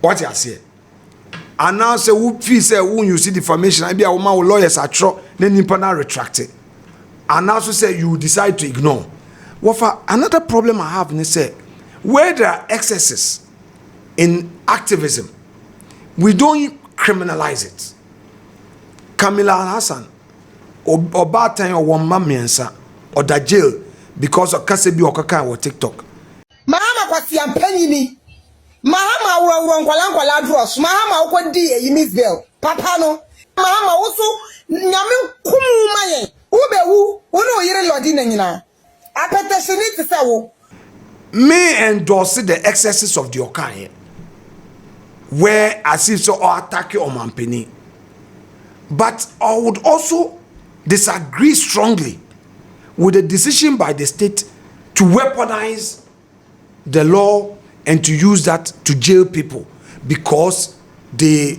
What you say? And now say who feel say who you see defamation, I be a woman lawyers are true, then you retract it. And also say you decide to ignore. Well, for another problem I have, they say. Where there are excesses in activism, we don't criminalize it. Kamila Hassan, or Batan or one mamiensa, or the jail because of Kasebi or Kaka or TikTok. Mahama kwasi ampenyi Mahama urankwala dross. Mahama ukwadi Yimisville. Papa no. Mahama usu nyame kumu maye. Ubewu uno yire lodi nyina. Apeteshini tisawo. May endorse the excesses of the Osahen, where as if so or attack or mampeni. But I would also disagree strongly with the decision by the state to weaponize the law and to use that to jail people because they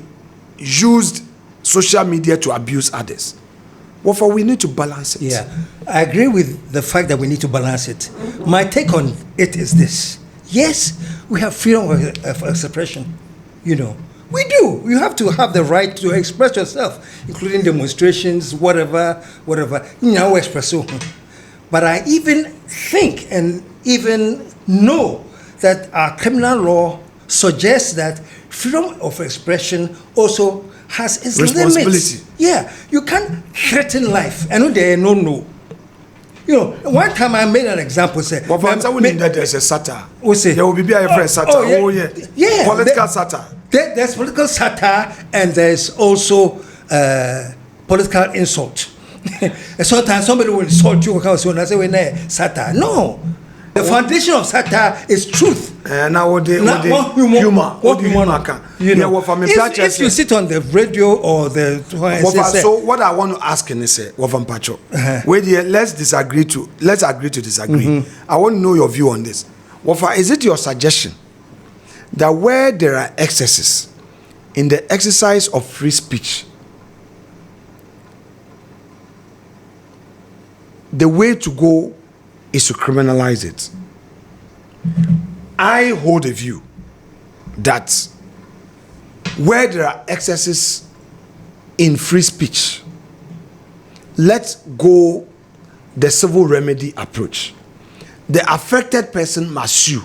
used social media to abuse others. Well, we need to balance it. Yeah, I agree with the fact that we need to balance it. My take on it is this. Yes, we have freedom of expression. We do. You have to have the right to express yourself, including demonstrations, whatever. But I even think and even know that our criminal law suggests that freedom of expression also has its Responsibility. limits. Yeah, you can't threaten life. I know there no. You know, one time I made an example. Say, but for that there's a satire. We say there will be a friend satire. Yeah, political satire. There's political satire, and there's also political insult. Sometimes somebody will insult you because when I say we're satire. No, the foundation of satire is truth. Now what the humor. You know, if you sit on the radio or the so what I want to ask is let's agree to disagree. I want to know your view on this. Is it your suggestion that where there are excesses in the exercise of free speech, the way to go is to criminalize it? I hold a view that where there are excesses in free speech, let's go the civil remedy approach. The affected person must sue.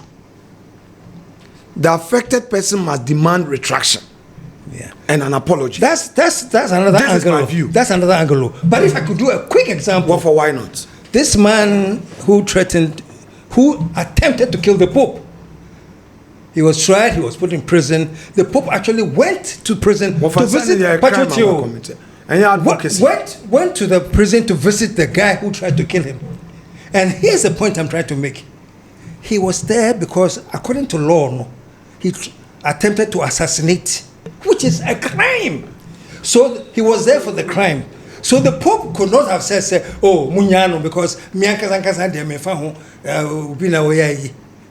The affected person must demand retraction and an apology. That's another this angle. Is my view. That's another angle. But if I could do a quick example. Well, for why not? This man who attempted to kill the Pope. He was tried, he was put in prison. The Pope actually went to prison to visit Patricio. Went to the prison to visit the guy who tried to kill him. And here's the point I'm trying to make. He was there because, according to law, he attempted to assassinate, which is a crime. So he was there for the crime. So the Pope could not have said, oh, Munyano, because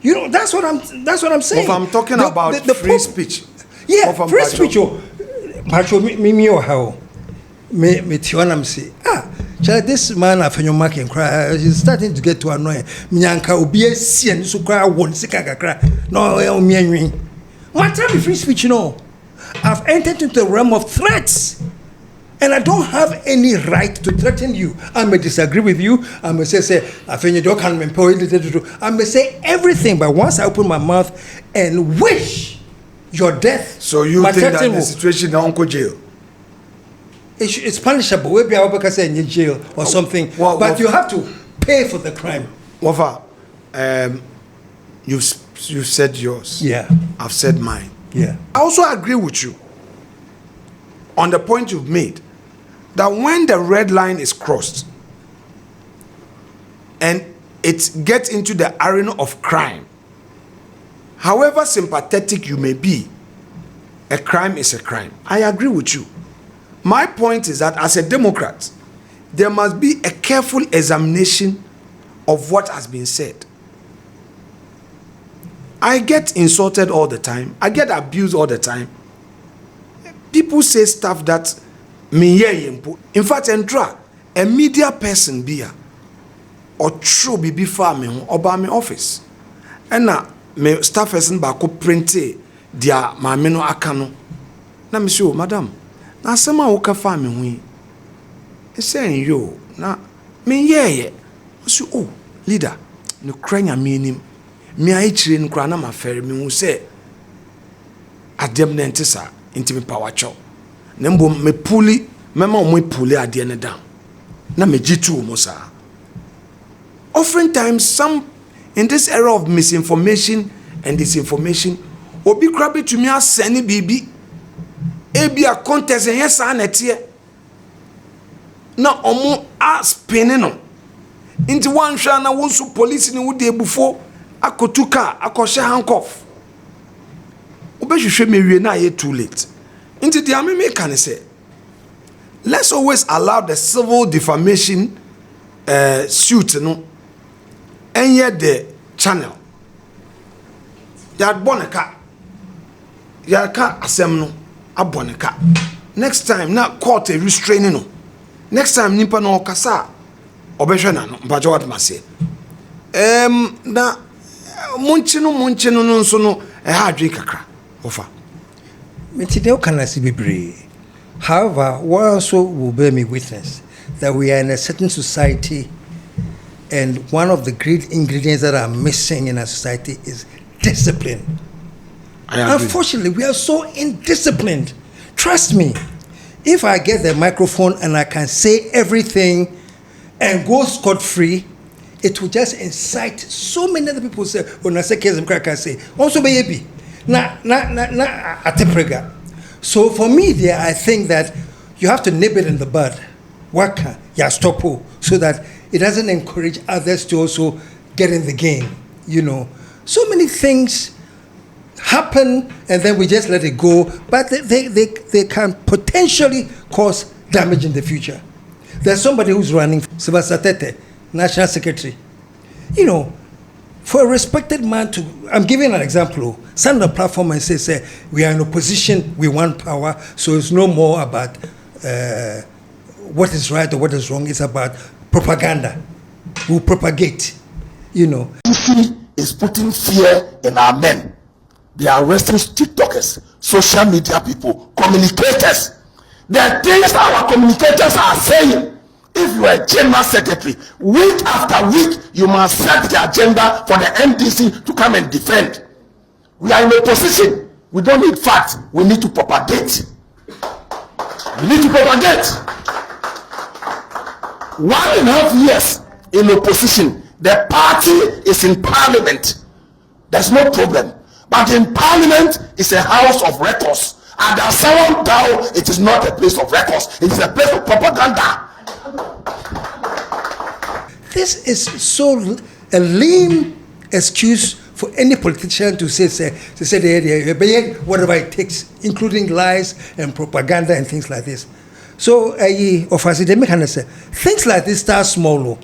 you know, that's what I'm saying. If I'm talking about the free Pope, speech. Yeah, free speech. Pacho me or how me tionam say this man Afenyo Markin cry. He's starting to get to annoy. Minyanka obi esi ani so cry won sika kakra. No me anwi. What time free speech? No, I've entered into the realm of threats. And I don't have any right to threaten you. I may disagree with you. I may say, Afenyo don't can employ. I may say everything, but once I open my mouth and wish your death. So you think that the situation now go jail? It's punishable. Maybe I will say in jail or something. But you have to pay for the crime. Wafa, you've said yours. Yeah. I've said mine. Yeah. I also agree with you on the point you've made, that when the red line is crossed and it gets into the arena of crime, however sympathetic you may be, a crime is a crime. I agree with you. My point is that as a Democrat, there must be a careful examination of what has been said. I get insulted all the time. I get abused all the time. People say stuff that in fact, a media person be or true be farming or by my office. And now me staff person ba ko printe dia ma me no akano. Na me say, madam, na asema wo ka farming hu. E say yo, na me ye. So leader, no kranya me nim. Me ai chire nkra na ma fere me hu say adem na ntisa inti me power chow. Nembo me puli mema mo puli ade ne down na me jitu mo sa. Oftentimes some in this era of misinformation and disinformation, obi krabi to me aseni bibi ebi a contest en yesa na tie na omo a spinning no inti wan hwa na wonsu police ni wode ebufo akotuka akoshe handcuff obehwehwe mewie na ye too late. Into the army can say, let's always allow the civil defamation suit, and yet the channel. Yad boneka, yaka asemno aboneka. Next time na court a restraining no. Next time nipa no kasa obeshana no mpajo wat mase. Na munchino no nso no ha dwe kakra ofa. However, what also will bear me witness that we are in a certain society, and one of the great ingredients that are missing in our society is discipline. Unfortunately, we are so indisciplined. Trust me, if I get the microphone and I can say everything and go scot-free, it will just incite so many other people to say, "Oh, na say Kezim Kraka say, also baby, na ateprega." So for me, there, I think that you have to nip it in the bud, waka ya stopo, so that it doesn't encourage others to also get in the game. You know, so many things happen and then we just let it go, but they can potentially cause damage in the future. There's somebody who's running, Sebasatete, National Secretary. You know, for a respected man to, I'm giving an example, stand on the platform and say, we are in opposition, we want power, so it's no more about what is right or what is wrong, it's about propaganda. We propagate, you know. Is putting fear in our men. They are arresting TikTokers, social media people, communicators. The things our communicators are saying, if you are a general secretary, week after week, you must set the agenda for the MDC to come and defend. We are in a position. We don't need facts. We need to propagate. We need to propagate. 1.5 years in opposition. The party is in parliament. There's no problem. But in parliament, it's a house of records. And as someone down, it is not a place of records. It is a place of propaganda. This is so a lame excuse for any politician to say whatever it takes, including lies and propaganda and things like this. So, things like this start small,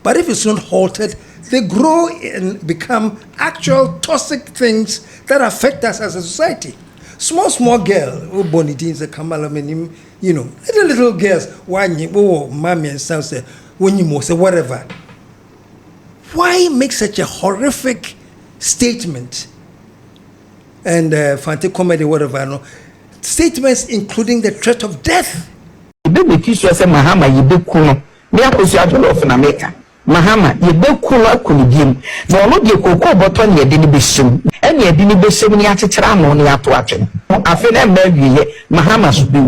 but if it's not halted, they grow and become actual toxic things that affect us as a society. Small girl, you know, little girls, mommy and son say, when you say whatever. Why make such a horrific statement? And fancy comedy, whatever, no statements including the threat of death. Mahama yebekula kunigim na ono de kokko boto ne de ni besem ene de ni besem ni atetera no ne ato atwe afi na mawiye Mahama so be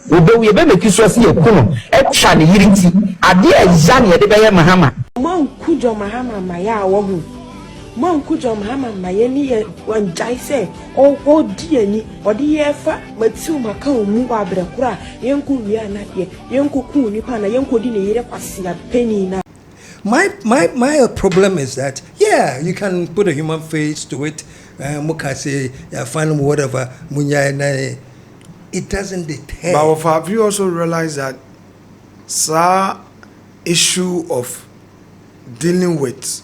obewu ye be mekiso ase yekuno etwa ne yirinti ade aza ne de beye Mahama man kujo Mahama maya awohu man kujo Mahama maye ni ye wanjai se o di ani ode ye fa matiu maka omu abrekura yenku wi anade yenku ku nipa na yenku di ne yire kwase apeni na. My problem is that, yeah, you can put a human face to it, mukase, find whatever, it doesn't deter. But have you also realized that the issue of dealing with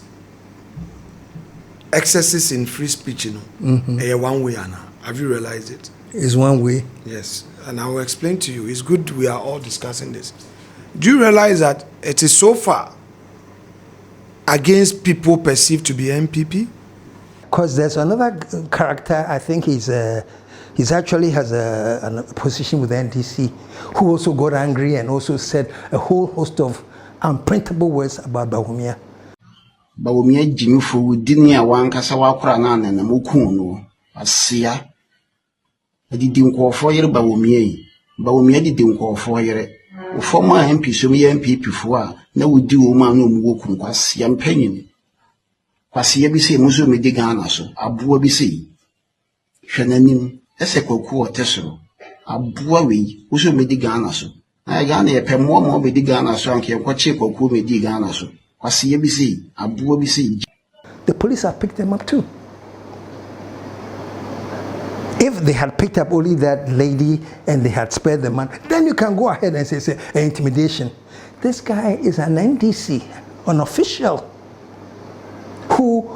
excesses in free speech, one way, Anna? Have you realized it? It's one way. Yes, and I will explain to you. It's good we are all discussing this. Do you realize that it is so far against people perceived to be MPP? Because there's another character, I think he's actually has a position with the NDC, who also got angry and also said a whole host of unprintable words about Bawumia. Bawumia Jimifu didn't wankasa wakura na mukuno asia. Didn't call for your Bawumia. Bawumia didn't call for your former MP, so me MP before. Na we do man no woku kwasi yampanyin kwasi ya bi se muso me digana so aboa bi se hwenanim ese kwaku otesoro aboa we muso me digana so na ya na yepemo mo me digana so anke kwachi kwaku me digana so kwasi ya bi se aboa bi se. The police have picked them up too. If they had picked up only that lady and they had spared the man, then you can go ahead and say intimidation. This guy is an NDC, an official, who,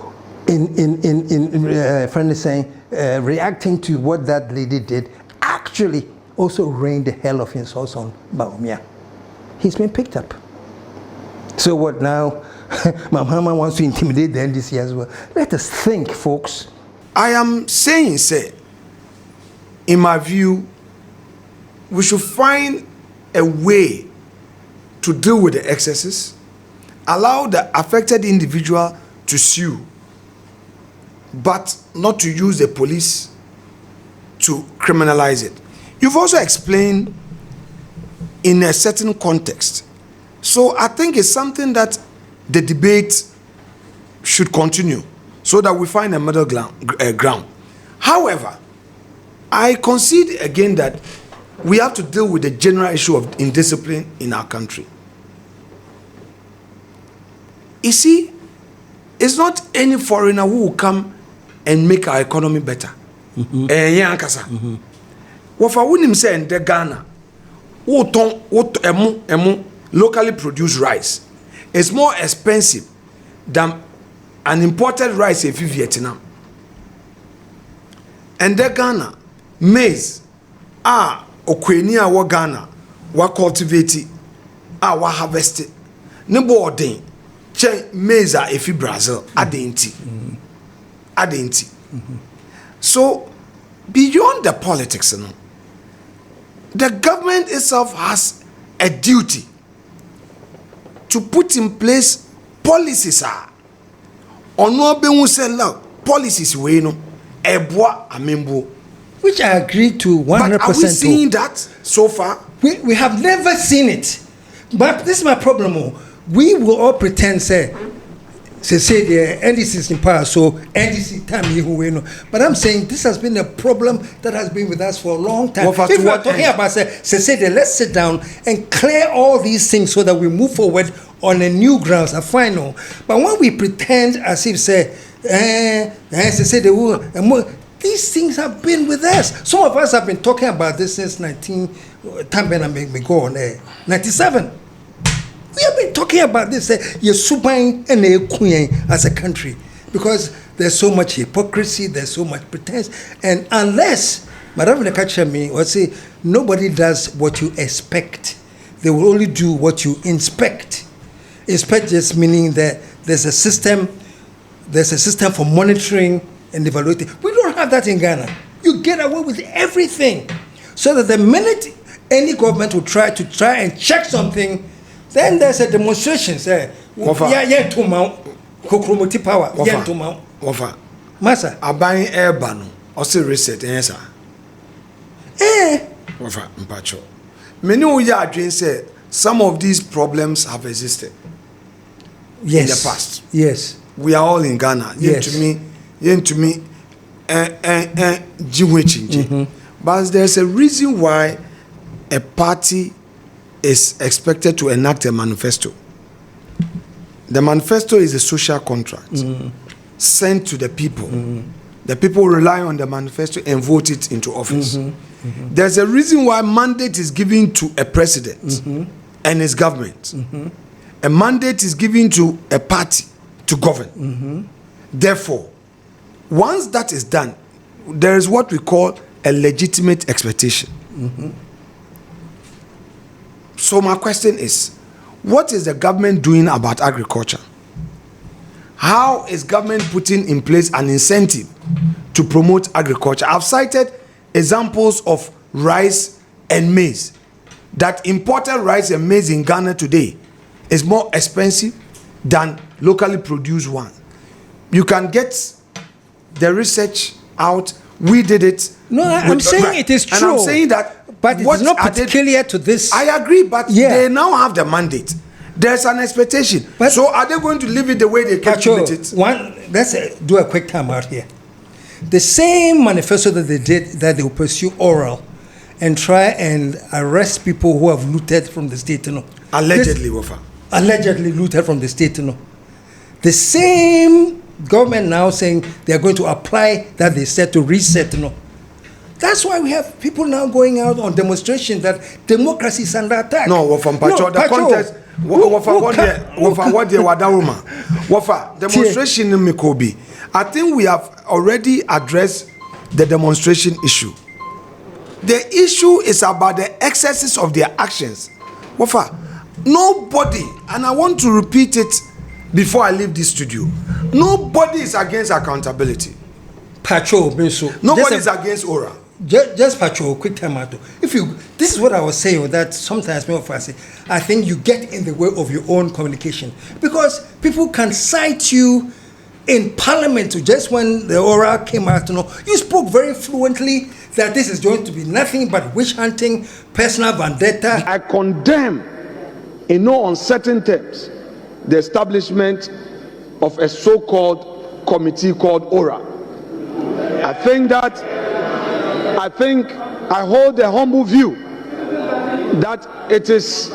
friend is saying, reacting to what that lady did, actually also rained the hell of insults on Bawumia. He's been picked up. So what now? Mahama wants to intimidate the NDC as well. Let us think, folks. I am saying, say, in my view, we should find a way to deal with the excesses, allow the affected individual to sue, but not to use the police to criminalize it. You've also explained in a certain context. So I think it's something that the debate should continue so that we find a middle ground. However, I concede again that we have to deal with the general issue of indiscipline in our country. You see, it's not any foreigner who will come and make our economy better. Wafa wunim say in the Ghana, locally produced rice is more expensive than an imported rice in Vietnam. And the Ghana maize okwenia wa Ghana wa cultivate wa harvest ne boarding che maize efi Brazil adenti. So beyond the politics, the government itself has a duty to put in place policies. Policies which I agree to 100%. But are we seeing that so far? We have never seen it. But this is my problem. We will all pretend say the NDC is in power, so NDC time you know. But I'm saying this has been a problem that has been with us for a long time. If we're talking about say let's sit down and clear all these things so that we move forward on a new grounds. I find no. But when we pretend as if these things have been with us. Some of us have been talking about this since 97. We have been talking about this as a country because there's so much hypocrisy, there's so much pretense, and unless Madam Nekachami will say nobody does what you expect, they will only do what you inspect. Inspect just meaning that there's a system for monitoring and evaluating. We don't have that in Ghana. You get away with everything, so that the minute any government will try and check something, then there's a demonstration. Say, yeah, to mount Kokromoti power. Yeah, to mount. Massa. Abang Airbano. Also reset. Yes, Wafa Mpacho. Many of you are say some of these problems have existed. Yes. In the past. Yes. We are all in Ghana. Yes. To me, but there's a reason why a party is expected to enact a manifesto. The manifesto is a social contract sent to the people. The people rely on the manifesto and vote it into office. There's a reason why mandate is given to a president and his government. A mandate is given to a party to govern. Therefore, once that is done, there is what we call a legitimate expectation. So my question is, what is the government doing about agriculture? How is government putting in place an incentive to promote agriculture? I've cited examples of rice and maize. That imported rice and maize in Ghana today is more expensive than locally produced one. You can get the research out. We did it. No, I'm saying it is true. And I'm saying that, but it's not particular to this. I agree, but they now have the mandate. There's an expectation. But so are they going to leave it the way they calculate it? Let's do a quick time out here. The same manifesto that they did, that they will pursue oral and try and arrest people who have looted from the state. Allegedly, Wafa. Allegedly looted from the state. The same government now saying they are going to apply that they said to reset. That's why we have people now going out on demonstration that democracy is under attack. No, Wafa, the contest. Wafa, demonstration in Mikobi. I think we have already addressed the demonstration issue. The issue is about the excesses of their actions. Wafa, nobody, and I want to repeat it before I leave this studio, nobody is against accountability. Nobody is against ORA. Just Pacho, quick time out. This is what I was saying, that sometimes I think you get in the way of your own communication, because people can cite you in parliament just when the ORA came out. You spoke very fluently. that this is going to be nothing but witch hunting, personal vendetta. I condemn in no uncertain terms the establishment of a so-called committee called ORA. I hold the humble view that it is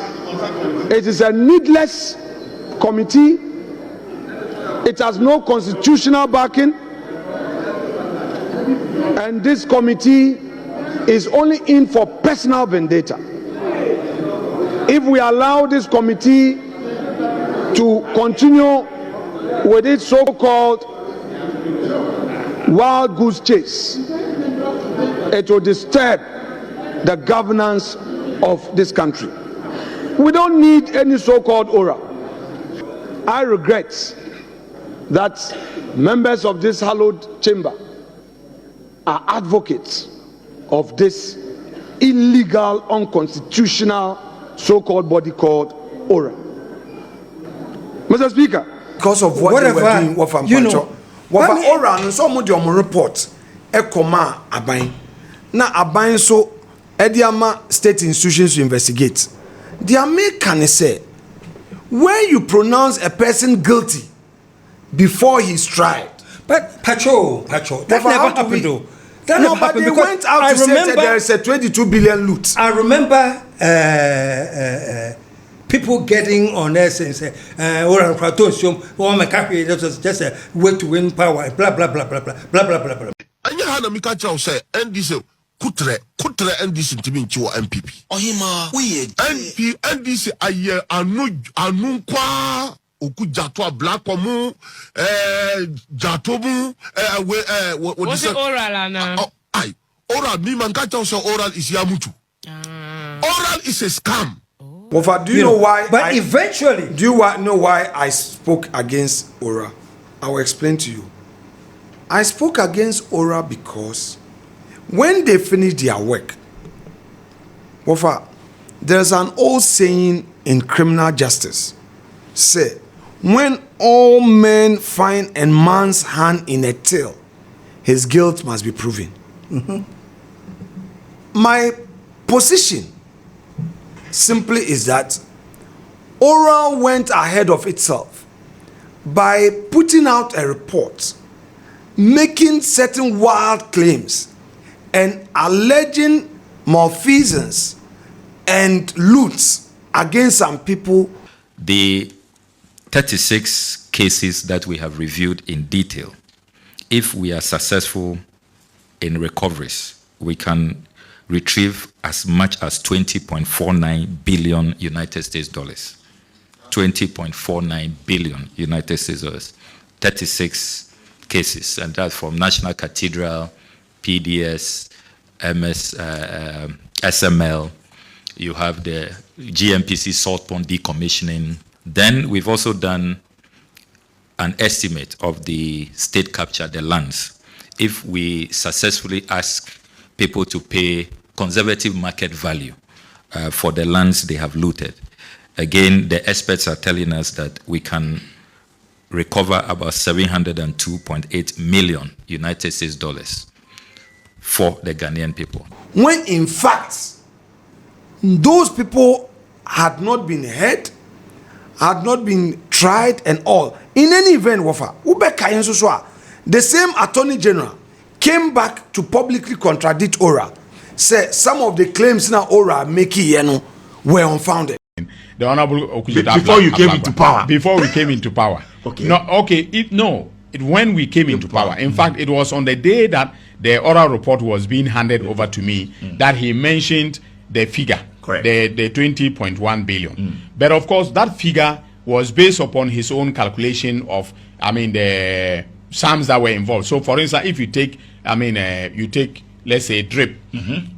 a needless committee. It has no constitutional backing, and this committee is only in for personal vendetta. If we allow this committee to continue with its so-called wild goose chase, it will disturb the governance of this country. We don't need any so-called aura. I regret that members of this hallowed chamber are advocates of this illegal, unconstitutional so-called body called aura. Mr. Speaker, because of what they were doing, what aura and some of them report ekoma aban na aban so ediama state institutions to investigate. The American say when you pronounce a person guilty before he's tried, but Pacho, that never happened though. That no, but they went out to say that there is a 22 billion loot. I remember people getting on there and say, "Oh, my country, that was just a way to win power." Blah blah blah blah blah blah blah blah blah. And you had a Mikacha say, NDC kutre NDC to mean your MPP. Oh, hima, we NDC aye anu kwa oku jato black omu jatomu what is it oral na? Aye, oral me man kacha say oral is yamutu. Oral is a scam. Wofa, do you know why? But eventually, do you know why I spoke against Ora? I will explain to you. I spoke against Ora because when they finish their work, Wofa, there's an old saying in criminal justice. Say, when all men find a man's hand in a till, his guilt must be proven. Mm-hmm. My position simply is that Ora went ahead of itself by putting out a report, making certain wild claims, and alleging malfeasance and loots against some people. The 36 cases that we have reviewed in detail, if we are successful in recoveries, we can retrieve as much as 20.49 billion United States dollars. 20.49 billion United States dollars. 36 cases, and that's from National Cathedral, PDS, MS, SML. You have the GMPC salt pond decommissioning. Then we've also done an estimate of the state capture, the lands. If we successfully ask people to pay conservative market value for the lands they have looted, again, the experts are telling us that we can recover about 702.8 million United States dollars for the Ghanaian people. When in fact, those people had not been heard, had not been tried and all. In any event, Wafa, the same Attorney General came back to publicly contradict Ora. Say some of the claims now Ora making were unfounded. The Honorable before you came into power. Before we came into power. Okay. No, okay. When we came into power. In fact, it was on the day that the oral report was being handed over to me that he mentioned the figure. Correct. The 20.1 billion. But of course, that figure was based upon his own calculation of, the sums that were involved. So, for instance, if you take, let's say, drip,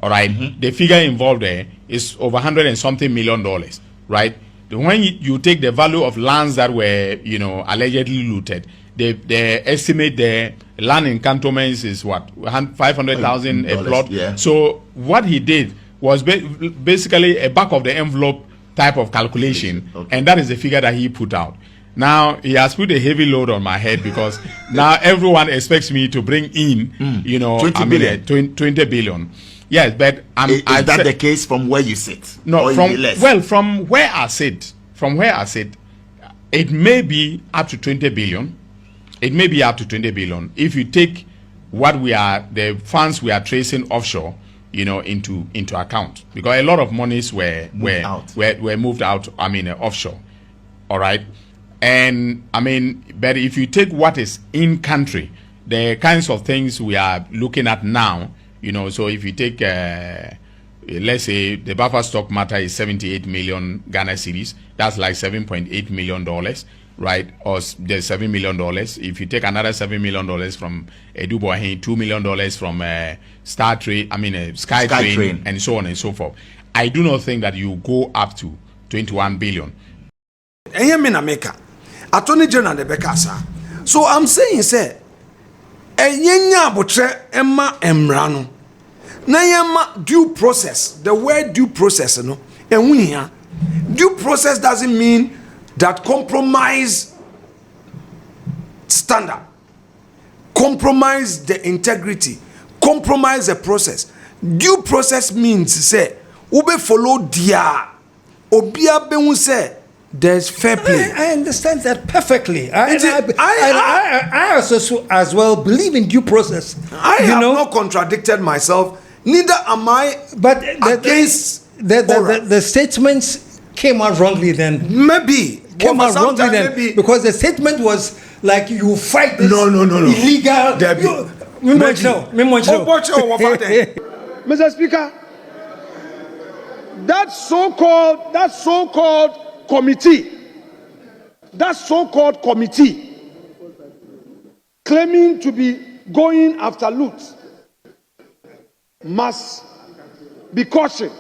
all right, the figure involved there is over $100 and something million, right? When you take the value of lands that were, allegedly looted, they estimate the land in cantonments is what, 500,000 a plot. Yeah. So what he did was basically a back of the envelope type of calculation, and that is the figure that he put out. Now he has put a heavy load on my head because now everyone expects me to bring in, 20 billion. 20 billion. Yes, but is that the case from where you sit? No, from where I sit, it may be up to 20 billion. It may be up to 20 billion if you take the funds we are tracing offshore, into account, because a lot of monies were moved out. Offshore. All right. And but if you take what is in country, the kinds of things we are looking at now, so if you take, let's say the buffer stock matter is 78 million Ghana cedis, that's like $7.8 million, right? Or there's $7 million. If you take another $7 million from Osahen, $2 million from Skytrain, and so on and so forth, I do not think that you go up to 21 billion. Attorney General Nebekasa. So I'm saying, say, Enyenya botre emma emrano. Na yema due process. The word due process, no. And due process doesn't mean that compromise standard, compromise the integrity, compromise the process. Due process means say ube follow dia obia be say there's fair play. I understand that perfectly. I also as well believe in due process. I have not contradicted myself. Neither am I. But against the statements came out wrongly then. Maybe came out wrongly then because the statement was like you fight this illegal. Mr. Speaker, that so-called committee claiming to be going after loot must be cautioned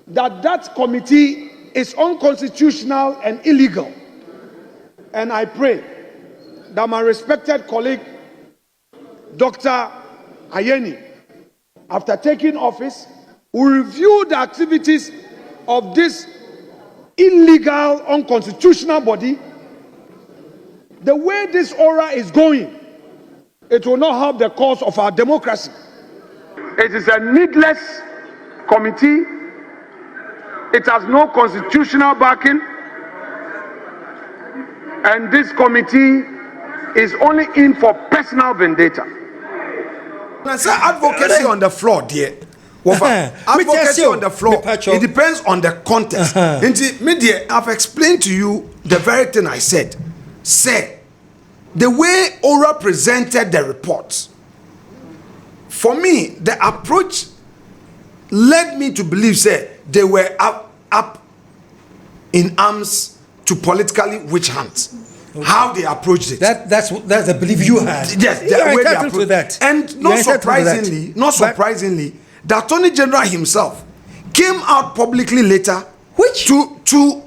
that committee is unconstitutional and illegal. And I pray that my respected colleague, Dr. Ayeni, after taking office, will review the activities of this illegal, unconstitutional body. The way this aura is going, it will not help the cause of our democracy. It is a needless committee. It has no constitutional backing. And this committee is only in for personal vendetta. Sir, advocacy on the floor, dear. Advocacy on the floor. It depends on the context. I've explained to you the very thing I said. Say, the way Ora presented the report, for me, the approach led me to believe, say, they were up in arms to politically witch hunt. Okay. How they approached it. That's the belief you had. Yes, the way they approached that. And not surprisingly, the Attorney General himself came out publicly later to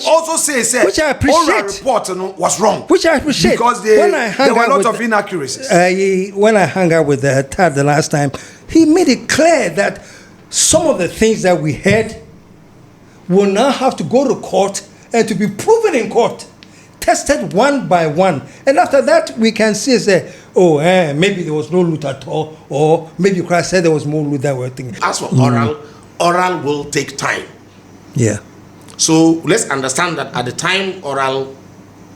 also say which I appreciate. Report was wrong. Which I appreciate. Because there were a lot of inaccuracies. When I hung out with Tad the last time, he made it clear that some of the things that we heard will now have to go to court and to be proven in court, tested one by one. And after that, we can say, maybe there was no loot at all, or maybe Christ said there was more loot that we're thinking. As for oral will take time. Yeah. So let's understand that at the time oral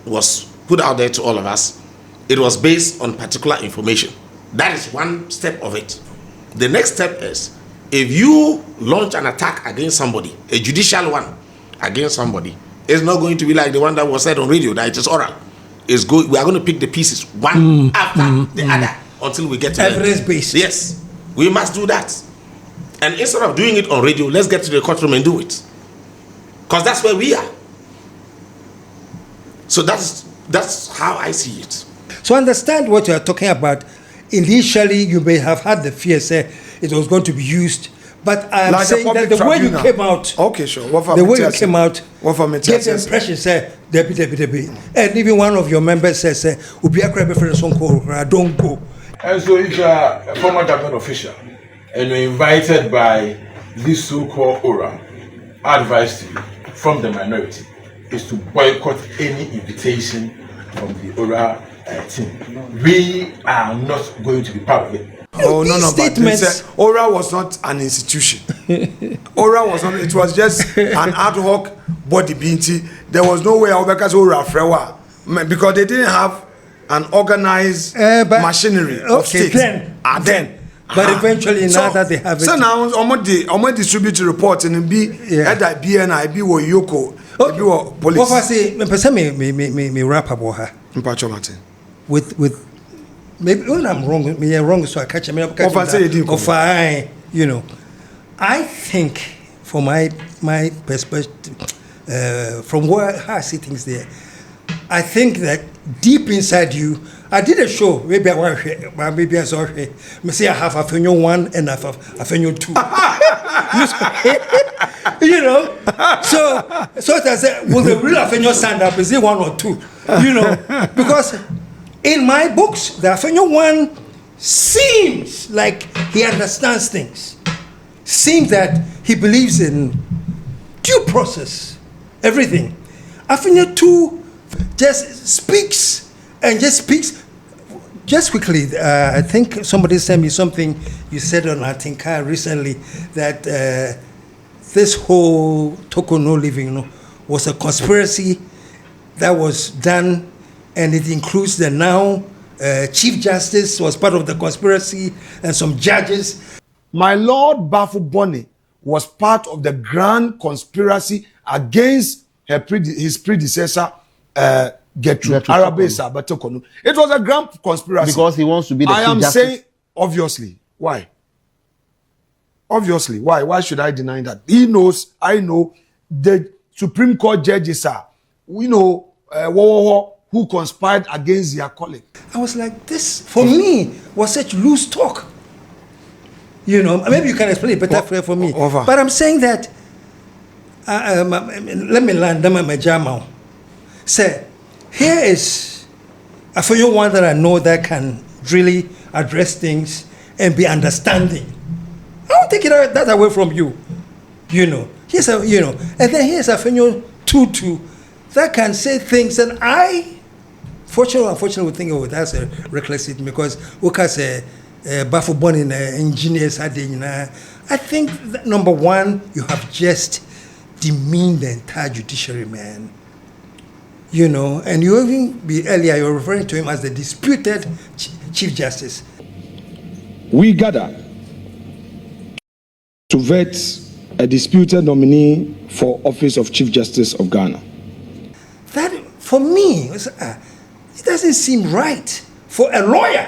was put out there to all of us, it was based on particular information. That is one step of it. The next step is, if you launch an attack against somebody, a judicial one against somebody, it's not going to be like the one that was said on radio, that it is oral. We are going to pick the pieces one after the other until we get to evidence-based. Yes, we must do that. And instead of doing it on radio, let's get to the courtroom and do it. Because that's where we are. So that's how I see it. So understand what you are talking about. Initially, you may have had the fear, say, it was going to be used. But I'm like saying that the way you came out, okay, sure. The way you came out, gave the impression, say, Debbie. And even one of your members says, don't go. And so if you are a former government official and you're invited by this so-called aura, I advise you from the minority, is to boycott any invitation from the oral team. We are not going to be part of it. Oh no, but Ora was not an institution. Ora was not. It was just an ad hoc body being. There was no way Obeka's Ora Frewa because they didn't have an organized machinery of state. Then. But eventually, now that they have it. So now, I'm distribute report and be either BNI, be or Yoko, be or police. What I say, me wrap up with her. With maybe when I'm wrong, me wrong, so I catch him. You know, I think from my perspective, from where I see things there, I think that deep inside you, I did a show. Maybe I saw it. Me say I have Afenyo 1 and I have Afenyo 2. You know, so I said, will the real Afenyo stand up? Is it 1 or 2? You know, because in my books, the Afenyo 1 seems like he understands things. Seems that he believes in due process, everything. Afenyo 2 just speaks. And just quickly, I think somebody sent me something you said on Atinka recently that this whole Tokono living was a conspiracy that was done, and it includes the now Chief Justice was part of the conspiracy and some judges. My Lord Bafu Boni was part of the grand conspiracy against his predecessor, Gertrude Arabesa Batokonu. It was a grand conspiracy. Because he wants to be the Chief Justice. saying, obviously. Why? Obviously. Why? Why should I deny that? He knows, I know, the Supreme Court judges are, we know, who conspired against their colleague. I was like, this, for me, was such loose talk. You know, maybe you can explain it better for me. But I'm saying that, let me land my jam. Say, here is Afenyo 1 that I know that can really address things and be understanding. I don't take that away from you. You know, and then here's Afenyo 2 that can say things that I, unfortunately, would think, oh, that's a reckless thing because Bafu born in engineers. I think that, number one, you have just demeaned the entire judiciary, man. You know, and you even earlier you're referring to him as the disputed Chief Justice. We gather to vet a disputed nominee for office of Chief Justice of Ghana. That, for me, it doesn't seem right for a lawyer,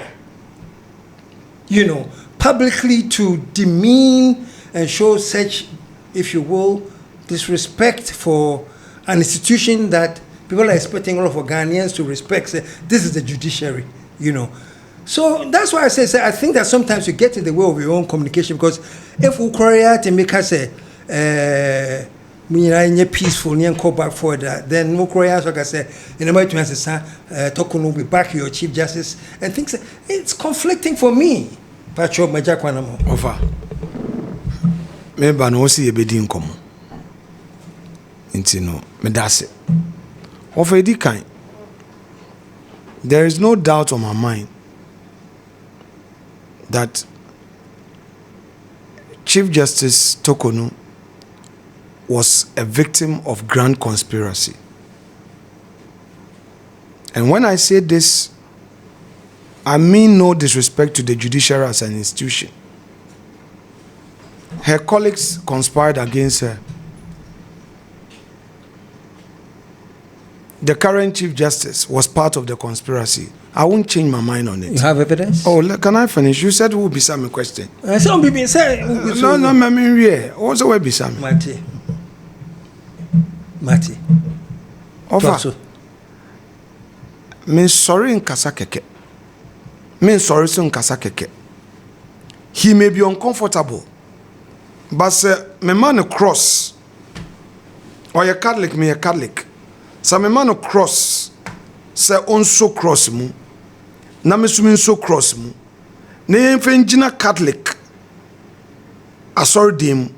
you know, publicly to demean and show such, if you will, disrespect for an institution that people are expecting all of our Ghanaians to respect. Say, this is the judiciary, you know. So that's why I say I think that sometimes you get in the way of your own communication, because if we Korea to make us say, peaceful and call back for that, then more Koreans, like I say, in the way to answer, Tokun will be back your Chief Justice and things. It's conflicting for me. Pacho Majakwanamo. Over. Maybe no see a bit income. Intino, medase. Of any kind, there is no doubt on my mind that Chief Justice Tokonu was a victim of grand conspiracy. And when I say this, I mean no disrespect to the judiciary as an institution. Her colleagues conspired against her. The current Chief Justice was part of the conspiracy. I won't change my mind on it. You have evidence? Oh, can I finish? You said who be some question. I said, no, I mean, yeah. Also, where be some? Mati. Over. Me sorry in Kasakeke. Me sorry in Kasakeke. He may be uncomfortable, but me man a cross. Or a Catholic, me a Catholic. So me man a cross. Say on so cross mu. Na me sumin so cross mu. Na yemfenjina Catholic. Asori dim.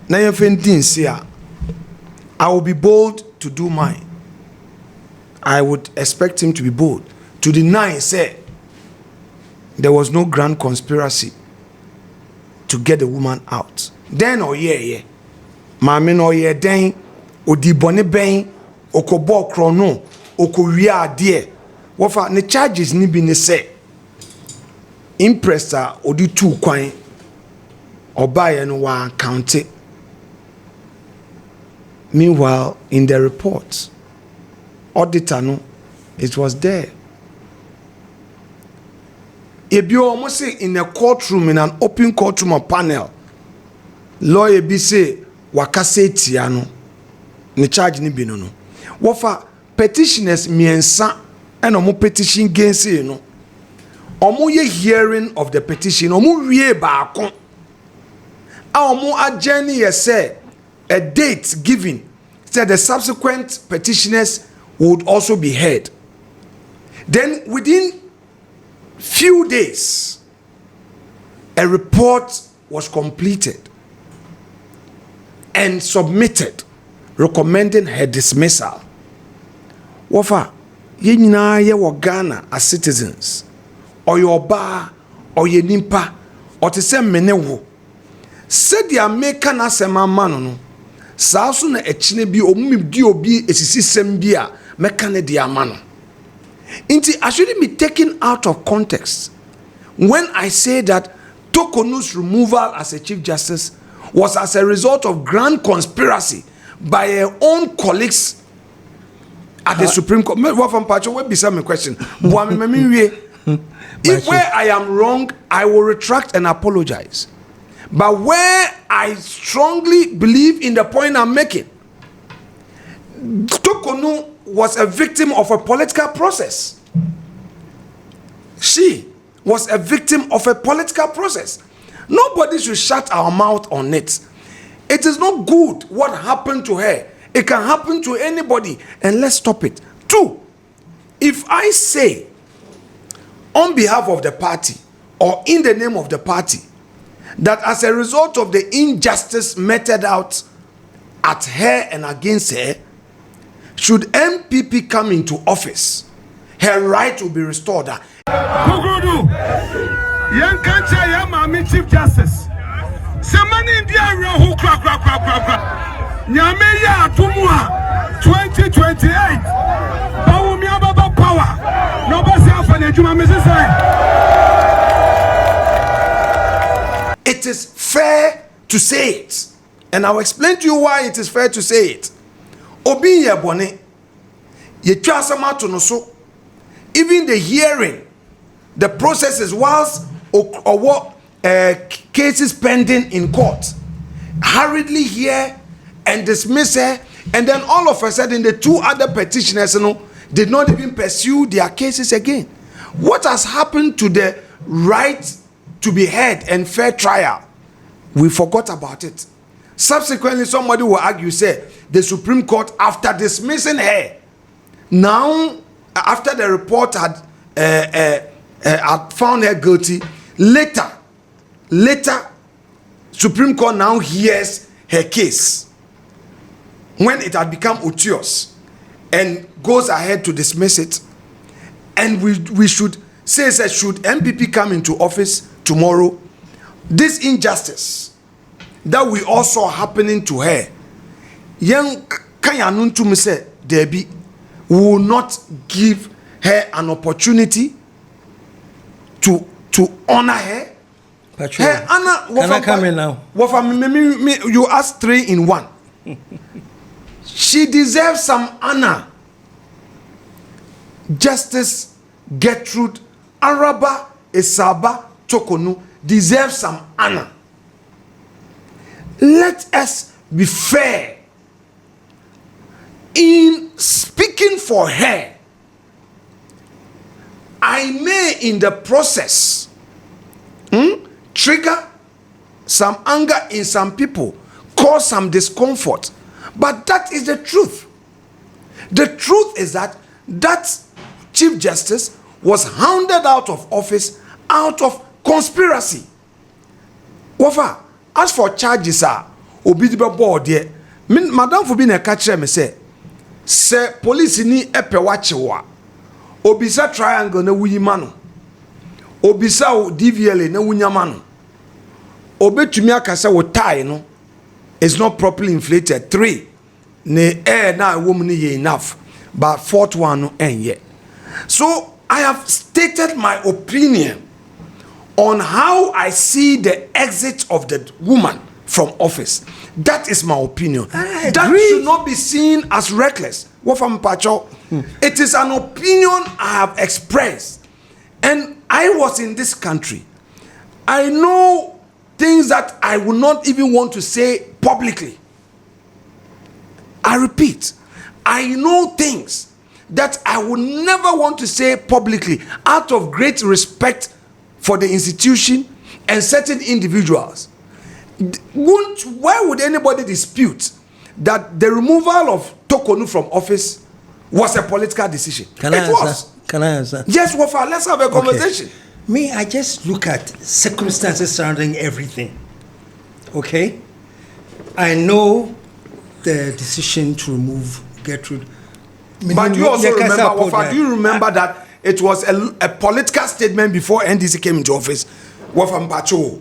Na yemfendin sia. I will be bold to do mine, I would expect him to be bold to deny, say, there was no grand conspiracy to get the woman out. Then or yeah. Mame no yeah then odi bone ben okobo krono okowie ade. Wofa ne charges ni bi ne say impressor odi two kwan obaye no wa count it. Meanwhile, in the report, auditor no, it was there. If you almost say in a courtroom, in an open courtroom or panel, lawyer be say wakase tiano, ne charge ni bino no. Wafa petitioners miensa and omo petition against no. Omo ye hearing of the petition, omo wie baako. A omo ageni ye say a date given, said the subsequent petitioners would also be heard. Then within few days, a report was completed and submitted recommending her dismissal. Wafa, ye nyina ye wo Ghana as citizens, or your bar, or ye nimpa, or to say mene wo. Said the American asema mano no. Sausu na echine bi omumi di obi esisi sem bi a mekane di amano. Inti I shouldn't be taken out of context when I say that Tokonu's removal as a Chief Justice was as a result of grand conspiracy by her own colleagues at the Supreme Court. What from Pacho? What be some question? If where I am wrong, I will retract and apologize. But where I strongly believe in the point I'm making, Tokonu was a victim of a political process. She was a victim of a political process. Nobody should shut our mouth on it. It is not good what happened to her. It can happen to anybody, and let's stop it. 2, if I say on behalf of the party or in the name of the party that as a result of the injustice meted out at her and against her, should MPP come into office, her right will be restored. Kugudu, young country, young Chief Justice. Somebody in the area who crack. Nyameya Tumua 2028. Bawumia Baba Power. Nobody Afenyo Juma Mrs. It is fair to say it, and I'll explain to you why it is fair to say it. Obi ye bone, ye twa asama to no so. Even the hearing, the processes whilst or what cases pending in court, hurriedly hear and dismiss her, and then all of a sudden the 2 other petitioners did not even pursue their cases again. What has happened to the right to be heard and fair trial? We forgot about it. Subsequently, somebody will argue, say, the Supreme Court, after dismissing her, now, after the report had found her guilty, later, Supreme Court now hears her case when it had become odious and goes ahead to dismiss it. And we should say, should MPP come into office tomorrow, this injustice that we all saw happening to her, young Kayanun to me say, Debbie will not give her an opportunity to honor her. Her honor. Can I come in now? You asked 3 in 1. She deserves some honor. Justice Gertrude Araba Esaba Tokonu deserves some honor. Let us be fair in speaking for her. I may in the process trigger some anger in some people, cause some discomfort, but that is the truth. The truth is that Chief Justice was hounded out of office out of conspiracy. Wafa, as for charges, obi di be board there. Madam for being a catcher me say, se police ni epe wachewa obisa triangle na wuyima no obisa o DVLA na wunyama no obetumi akasa wo tie no is not properly inflated. 3 ne air na woman ye enough, but 4th one no enye. So I have stated my opinion on how I see the exit of the woman from office. That is my opinion. That should not be seen as reckless. It is an opinion I have expressed. And I was in this country. I know things that I would not even want to say publicly. I repeat, I know things that I would never want to say publicly out of great respect for the institution and certain individuals. Why would anybody dispute that the removal of Tokonu from office was a political decision? Can I answer? Yes, Wafa, let's have a conversation. Okay. Me, I just look at circumstances surrounding everything. Okay? I know the decision to remove Gertrude. But you also remember, Wafa, do you remember that it was a political statement before NDC came into office? Wafa Mpacho,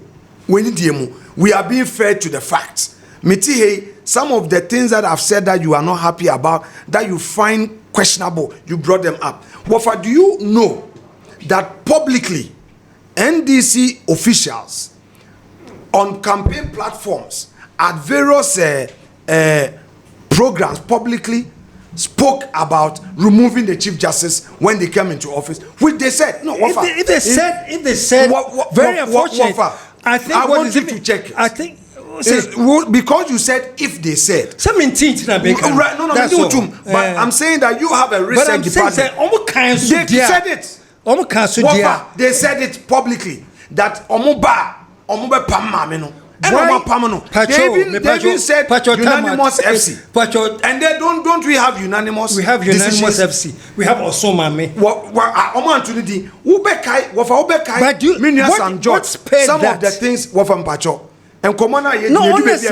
we are being fair to the facts. Mitihe, some of the things that I've said that you are not happy about, that you find questionable, you brought them up. Wafa, do you know that publicly NDC officials on campaign platforms at various programs publicly spoke about removing the Chief Justice when they came into office, which they said no. If they said, very unfortunate. I want you to check it. I think because you said if they said. Right? No, but I'm saying that you have a research department. They said it. They said it publicly that Omuba Pamamino. They even said unanimous FC. And they don't we have unanimous? We have unanimous FC. We have Osomame. Some of the things were from Pacho. And Komana, no, honestly.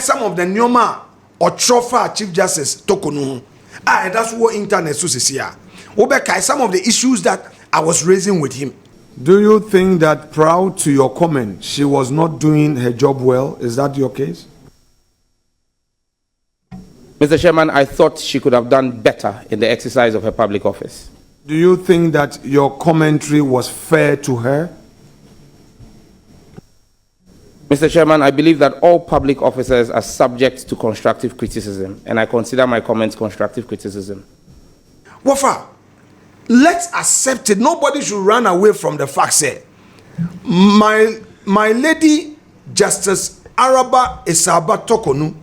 Some of the Nyoma or Trofa Chief Justice Tokonu. And that's what internet says here. Some of the issues that I was raising with him. Do you think that, proud to your comment, she was not doing her job well? Is that your case? Mr. Chairman, I thought she could have done better in the exercise of her public office. Do you think that your commentary was fair to her? Mr. Chairman, I believe that all public officers are subject to constructive criticism, and I consider my comments constructive criticism. Wafa, let's accept it. Nobody should run away from the fact that my lady Justice Araba Esaba Tokonu,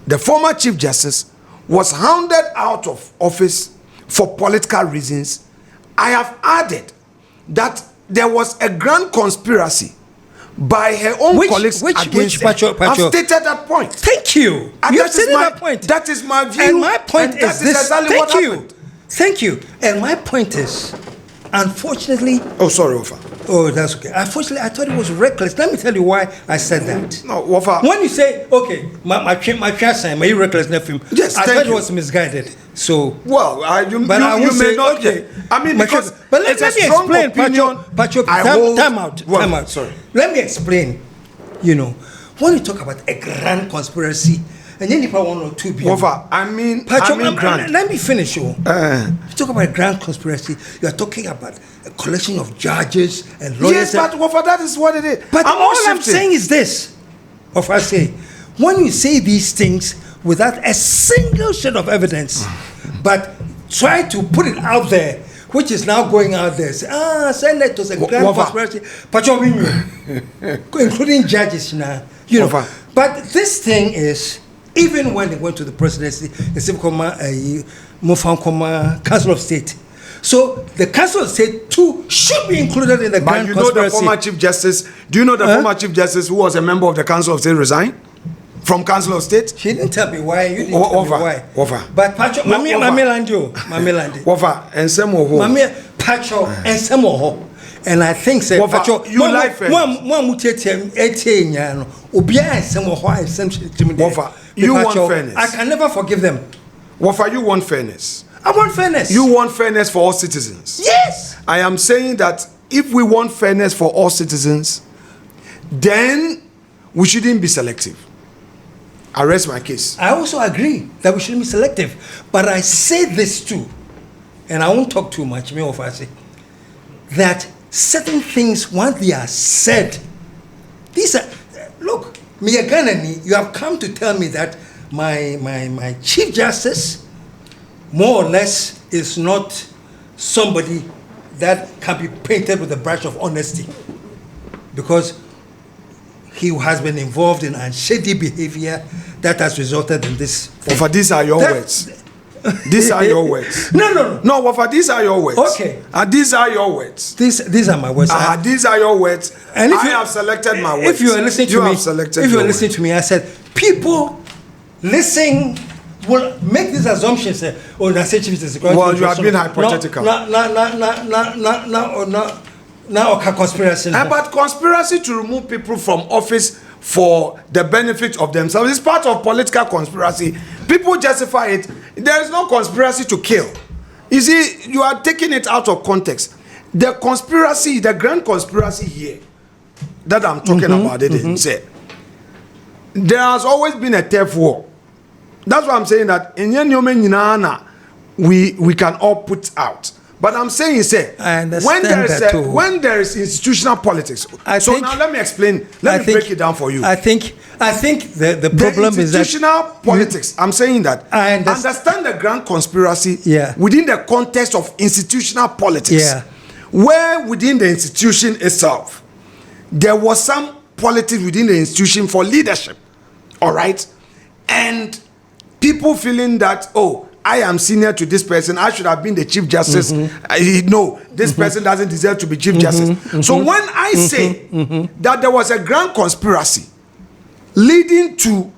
the former Chief Justice, was hounded out of office for political reasons. I have added that there was a grand conspiracy by her own colleagues against her. I've stated that point. Thank you. You have stated that point. That is my view. And my point is this. Exactly Thank you. Happened. Thank you. And my point is, unfortunately... Oh, sorry, Wafa. Oh, that's okay. Unfortunately, I thought it was reckless. Let me tell you why I said that. No, Wafa. When you say, okay, my reckless nephew, yes, I thought it was misguided. So... Well, you may not... Okay. I mean, because but let me explain, Pacho, time out. Sorry. Let me explain. You know, when you talk about a grand conspiracy, and then if I want to be grand. Let me finish. You talk about a grand conspiracy. You are talking about a collection of judges and lawyers. Yes, but Wafa, that is what it is. But I'm saying is this: I say, when you say these things without a single shred of evidence, but try to put it out there, which is now going out there. Say, send that to a grand conspiracy, including judges now. You know, but this thing is. Even when they went to the presidency, the Council of State. So the Council of State too should be included in the grand conspiracy. Know the former Chief Justice? Do you know the former Chief Justice who was a member of the Council of State resigned from Council of State? She didn't tell me why. You didn't tell me why. But Pacho, Mami Landio. Wafa, and some more. Mami Pacho and some more. And I think say you like fairness. You want fairness. I can never forgive them. Wafa, you want fairness. I want fairness. You want fairness for all citizens. Yes. I am saying that if we want fairness for all citizens, then we shouldn't be selective. I rest my case. I also agree that we shouldn't be selective. But I say this too, and I won't talk too much, that certain things, once they are said, these are, look, Miyaganani, you have come to tell me that my Chief Justice, more or less, is not somebody that can be painted with a brush of honesty, because he has been involved in unshady behavior that has resulted in this. Wafa, these are your words. These are your words. No, Wafa, these are your words. Okay. These are your words. These are my words. These are your words. And if I have selected my words. If you are listening to me, I said people will make these assumptions. Well, you have been hypothetical. Now, conspiracy. But conspiracy to remove people from office for the benefit of themselves is part of political conspiracy. People justify it. There is no conspiracy to kill. You see, you are taking it out of context. The conspiracy, the grand conspiracy here that I'm talking about, say there has always been a turf war. That's why I'm saying that in we can all put out. But I'm saying, when there is institutional politics. Now let me explain. Let me break it down for you. I think the problem is that institutional politics. I'm saying that I understand the grand conspiracy within the context of institutional politics, where within the institution itself there was some politics within the institution for leadership. All right, and people feeling that, oh, I am senior to this person, I should have been the Chief Justice. No, this person doesn't deserve to be Chief Justice. So when I say that there was a grand conspiracy leading to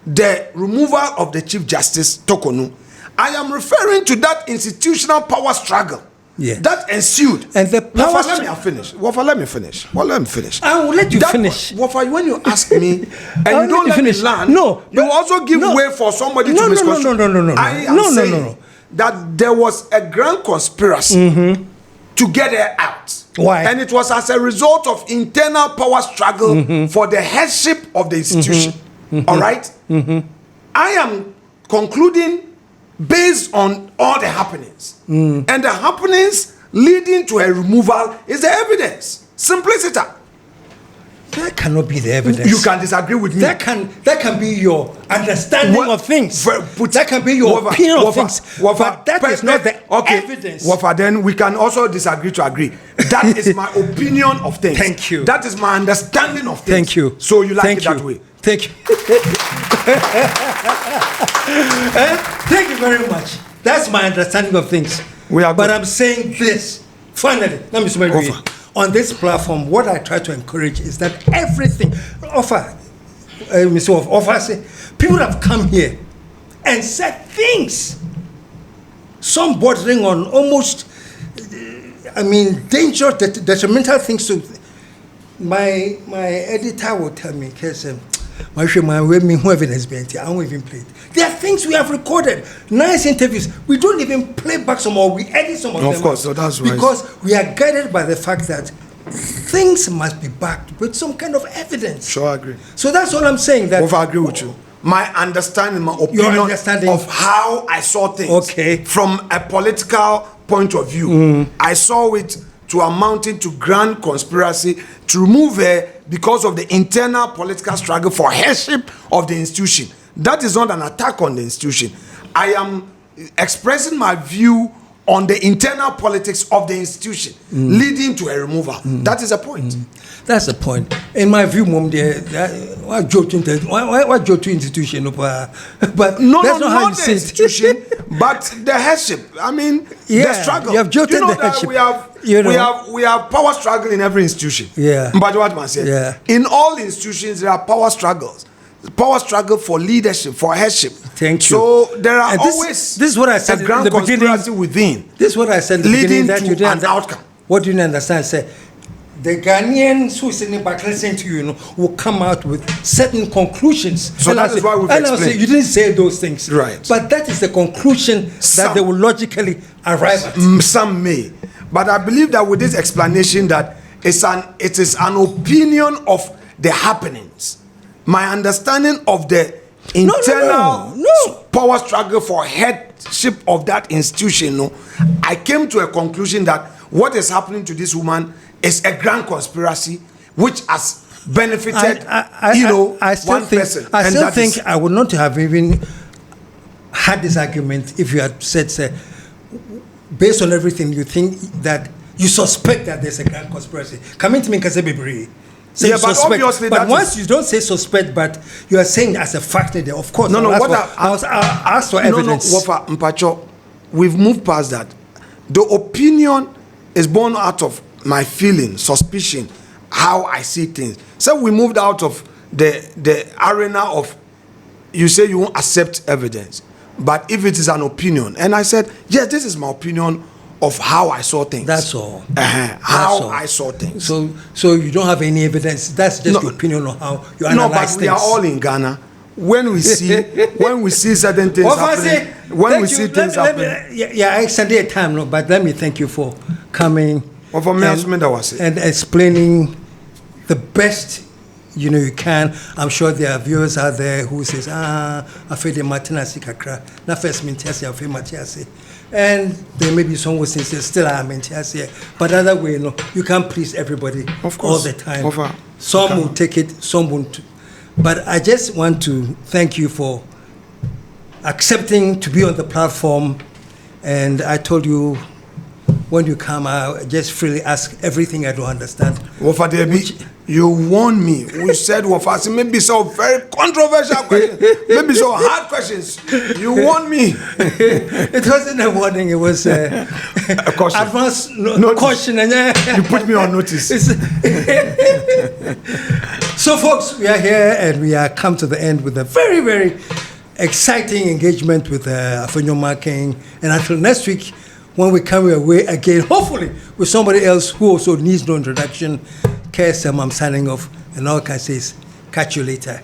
the removal of the Chief Justice Tokonu, I am referring to that institutional power struggle that ensued. And the power let me finish. Let me finish. I will let you finish. When you ask me and you don't let me land, you also give way for somebody to misconstrue. No. I am saying that there was a grand conspiracy to get her out. Why? And it was as a result of internal power struggle for the headship of the institution. All right? I am concluding based on all the happenings. And the happenings leading to a removal is the evidence. Simplicity. That cannot be the evidence. You can disagree with me. That can be your understanding of things. That can be your opinion of things. But that is not the evidence. Then we can also disagree to agree. That is my opinion of things. Thank you. That is my understanding of things. Thank you. So you like it that way. Thank you. Thank you very much. That's my understanding of things. But I'm saying this. Finally, let me say on this platform, what I try to encourage is that everything people have come here and said things, some bordering on almost, dangerous, detrimental things to my editor will tell me, because I won't even play it. There are things we have recorded, nice interviews. We don't even play back some, or we edit some of them. Of course, so that's right. Because we are guided by the fact that things must be backed with some kind of evidence. Sure, I agree. So that's all I'm saying. That I agree with you. My understanding, my opinion of how I saw things from a political point of view, I saw it to amounting to grand conspiracy to remove her because of the internal political struggle for headship of the institution. That is not an attack on the institution. I am expressing my view on the internal politics of the institution leading to a removal. That is a point. That's the point. In my view, Mom, what joke to institution? But that's not how you say institution, but the headship. The struggle. You have joked the headship. We have power struggle in every institution. But what man said, in all institutions there are power struggles. Power struggle for leadership, for headship. Thank you. So there are always this is what I said a grand conspiracy within. This is what I said leading to an outcome. What do you understand? Say, the Ghanaians who is sitting back listening to you, will come out with certain conclusions. So that is why we've explained. Say, you didn't say those things. Right. But that is the conclusion that they will logically arrive at. Some may. But I believe that with this explanation that it is an opinion of the happenings. My understanding of the internal power struggle for headship of that institution, I came to a conclusion that what is happening to this woman is a grand conspiracy which has benefited, one person. I still think I would not have even had this argument if you had said, say, based on everything, you think that you suspect that there's a grand conspiracy. Coming to me, Kasebibri. Yeah, but obviously, but once you don't say suspect, but you are saying as a fact that, of course, I'll ask for evidence. Mpacho, we've moved past that. The opinion is born out of my feeling, suspicion, how I see things. So we moved out of the arena of, you say you won't accept evidence, but if it is an opinion, and I said, yes, this is my opinion of how I saw things. That's all. I saw things. So you don't have any evidence. That's just your opinion on how you analyze things. No, but we are all in Ghana. When we see certain things happening, yeah, I extended a time, but let me thank you for coming and explaining the best you can. I'm sure there are viewers out there who says, Afede Martinasi Kakra, na first Mintiasi, Afede Matiasi. And there may be some who say still I'm Mintiasi. But other way, you can't please everybody all the time. Some will take it, some won't. But I just want to thank you for accepting to be on the platform. And I told you, when you come, I just freely ask everything I don't understand. You warned me. We said, maybe some very controversial questions, maybe some hard questions. You warned me. It wasn't a warning, it was a caution. Advance caution. You put me on notice. So, folks, we are here and we are come to the end with a very, very exciting engagement with Afenyo Markin. And until next week, when we come away again, hopefully with somebody else who also needs no introduction, KSM, I'm signing off, and all I can say is catch you later.